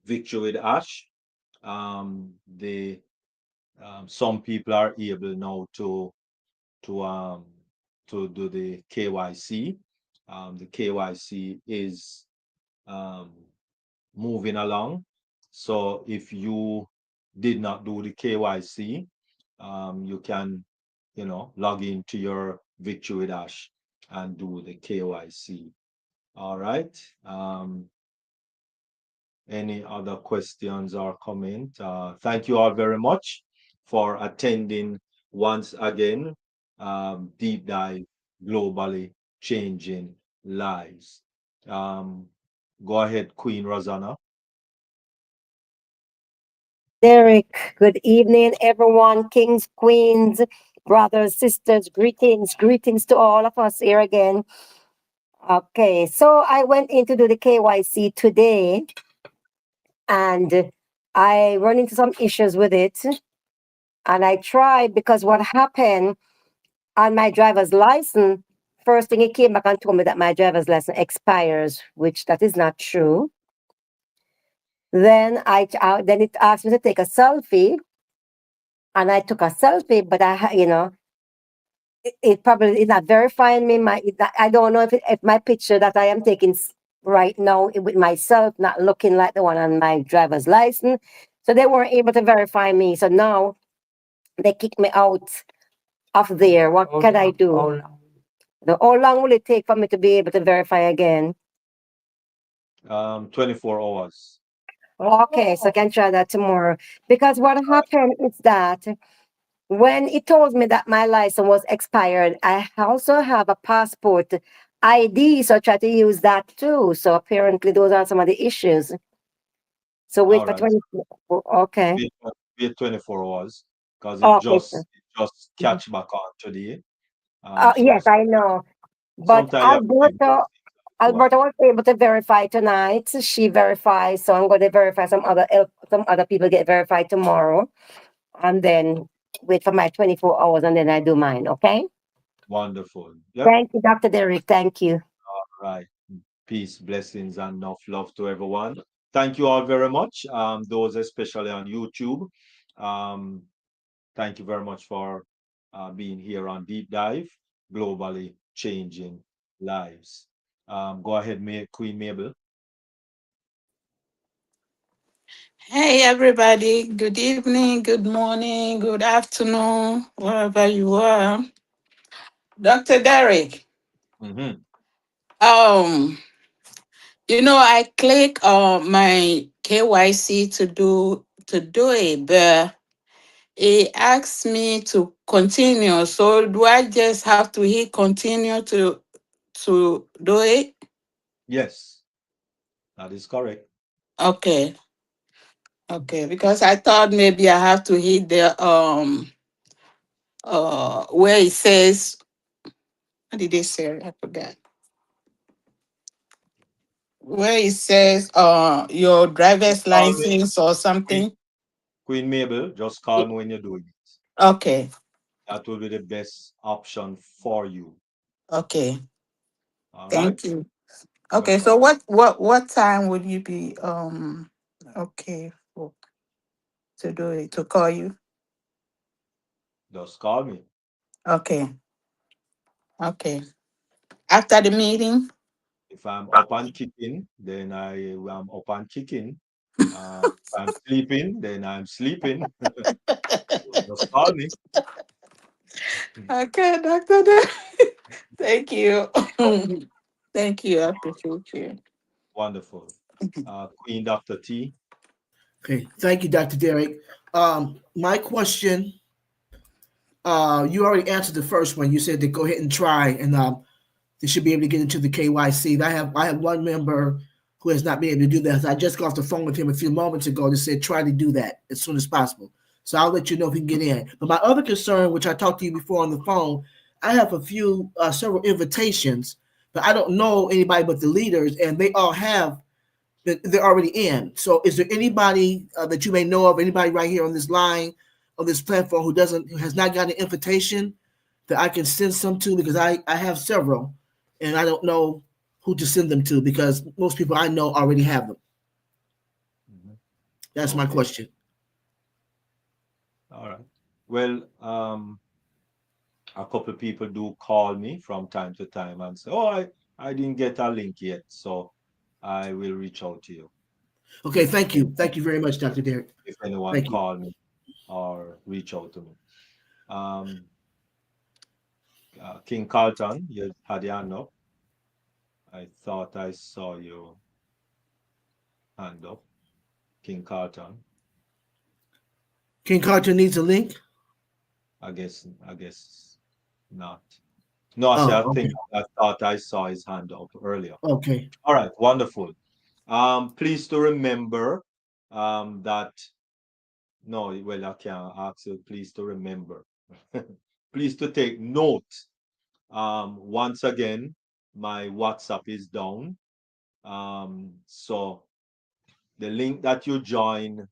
Victory with Ash, the some people are able now to um to do the KYC. The KYC is um, moving along. So if you did not do the KYC, you can, log into your Victory Dash and do the KYC. All right. Any other questions or comment? Thank you all very much for attending once again. Deep dive globally changing lives. Um, Go ahead, Queen Rosanna. Derek, good evening, everyone, kings, queens, brothers, sisters, greetings, greetings to all of us here again. Okay, so I went in to do the KYC today and I run into some issues with it. And I tried because what happened on my driver's license, first thing it came back and told me that my driver's license expires, which that is not true. Then it asked me to take a selfie, and I took a selfie, but it probably is not verifying me. I don't know if my picture that I am taking right now with myself not looking like the one on my driver's license. So they weren't able to verify me. So now they kicked me out of there. What can I do? How long will it take for me to be able to verify again? 24 hours. Okay, so I can try that tomorrow. Because what happened is that when it told me that my license was expired, I also have a passport ID, so I try to use that too. So apparently those are some of the issues. So wait All for right. 20. Okay. Wait 24 hours because it Okay. just it just Mhm. catch back on today. So Yes, I know. But sometimes you have to give those things a while. Alberta was able to verify tonight. She verifies, so I'm going to verify some other people get verified tomorrow, and then wait for my 24 hours, and then I do mine. Okay. Wonderful. Yep. Thank you, Dr. Derek. Thank you. All right. Peace, blessings, and enough love to everyone. Thank you all very much. Those especially on YouTube. Um, Thank you very much for being here on Deep Dive, globally changing lives. Go ahead, Queen Mabel. Hey, everybody. Good evening, good morning, good afternoon, wherever you are. Dr. Derek, Mm-hmm. um, I click on my KYC to do it, but it asks me to continue. So do I just have to hit continue to do it? Yes, that is correct. Okay, okay. Because I thought maybe I have to hit the where it says, what did they say? I forgot. Where it says your Just driver's call me, license or Queen, something. Queen Mabel. Just call Y- me when you're doing it. Okay, That will be the best option for you. okay. All right. Thank you. Okay, so Welcome. what time would you be okay to do it, to call you? Just call me. Okay, okay. After the meeting? If I'm up and kicking, then I am up and kicking. If I'm sleeping, then I'm sleeping. Just call me. Okay, Doctor. Thank you. Thank you. I appreciate you. Wonderful. Queen Dr. T. Okay, thank you, Dr. Derek. My question, you already answered the first one. You said to go ahead and try, and they should be able to get into the KYC. I have one member who has not been able to do that. I just got off the phone with him a few moments ago. They said try to do that as soon as possible. So I'll let you know if he can get in. But my other concern, which I talked to you before on the phone, I have several invitations, but I don't know anybody but the leaders, and they all have they're already in. So is there anybody that you may know of, anybody right here on this line, on this platform who has not got an invitation that I can send some to? Because I have several and I don't know who to send them to because most people I know already have them. Mhm. That's my Okay. question. All right. Well, a couple of people do call me from time to time and say, "Oh, I didn't get a link yet, so I will reach out to you Okay, if thank you. Thank you very much, Dr. Derek. anyone Thank you. call me or reach out to me." Um, King Carlton, you had your hand up. I thought I saw your hand up, King Carlton. King Carter needs a link. I guess not. No, I say Oh, I think okay. I thought I saw his hand up earlier. Okay. All right, wonderful. Please to remember that no, well, I can't ask you please to remember. Please to take note. Once again, my WhatsApp is down. So the link that you join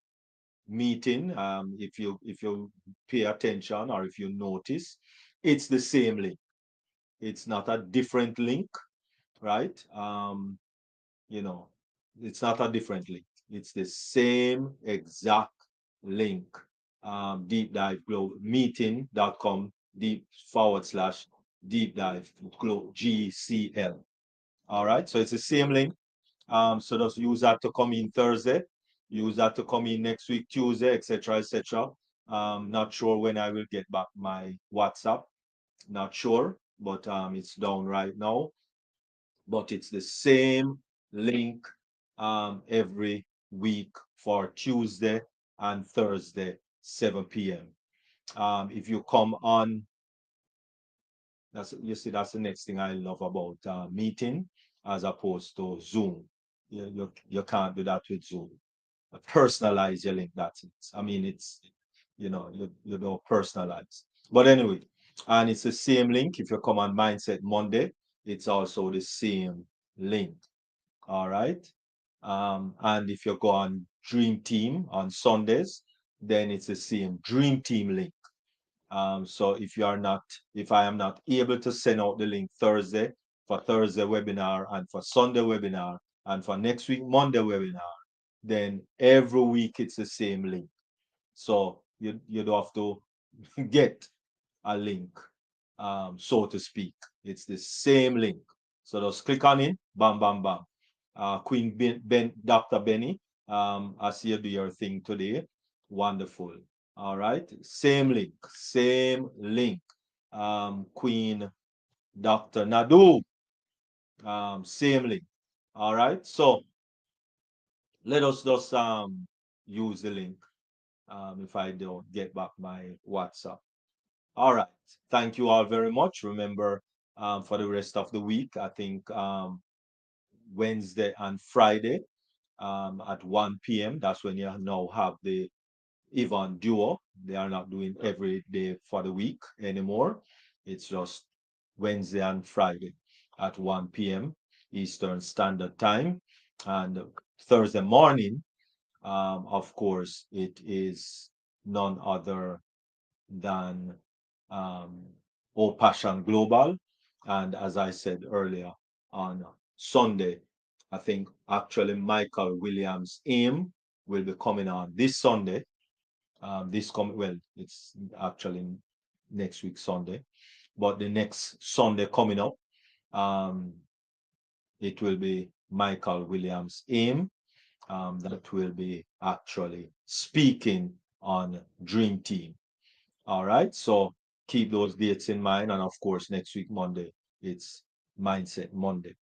meeting, if you pay attention or if you notice, it's the same link. It's not a different link, right? You know, it's not a different link. It's the same exact link. Deep dive globe meeting.com deep dive globe GCL. All right, so it's the same link. So just use that to come in Thursday, use that to come in next week, Tuesday, etc., etc. Not sure when I will get back my WhatsApp. Not sure, but it's down right now. But it's the same link every week for Tuesday and Thursday, 7 p.m. If you come on, that's the next thing I love about meeting as opposed to Zoom. You can't do that with Zoom. Personalize your link. That's it. I mean, you don't personalize. But anyway, and it's the same link. If you come on Mindset Monday, it's also the same link. All right. And if you go on Dream Team on Sundays, then it's the same Dream Team link. So if I am not able to send out the link Thursday for Thursday webinar and for Sunday webinar and for next week Monday webinar, then every week it's the same link. So you don't have to get a link, so to speak. It's the same link. So just click on it, bam, bam, bam. Dr. Benny, I see you do your thing today. Wonderful. All right. Same link, same link. Queen Dr. Nadu, same link. All right. So let us just use the link if I don't get back my WhatsApp. All right. Thank you all very much. Remember, for the rest of the week, I think Wednesday and Friday at 1 p.m. That's when you now have the Yvonne Duo. They are not doing every day for the week anymore. It's just Wednesday and Friday at 1 p.m. Eastern Standard Time. And Thursday morning, of course, it is none other than um, O Passion Global. And as I said earlier, on Sunday, I think actually Michael Williams' aim will be coming on this Sunday. Well, it's actually next week Sunday, but the next Sunday coming up, um, it will be Michael Williams' aim that will be actually speaking on Dream Team. All right. So keep those dates in mind. And of course, next week, Monday, it's Mindset Monday.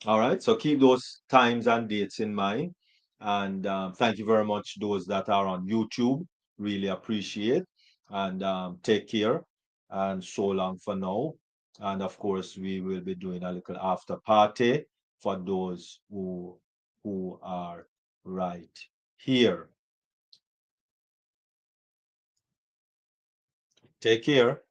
All right, so keep those times and dates in mind. And thank you very much, those that are on YouTube. Really appreciate. And take care. And so long for now. And of course, we will be doing a little after party for those who are right here. Take care.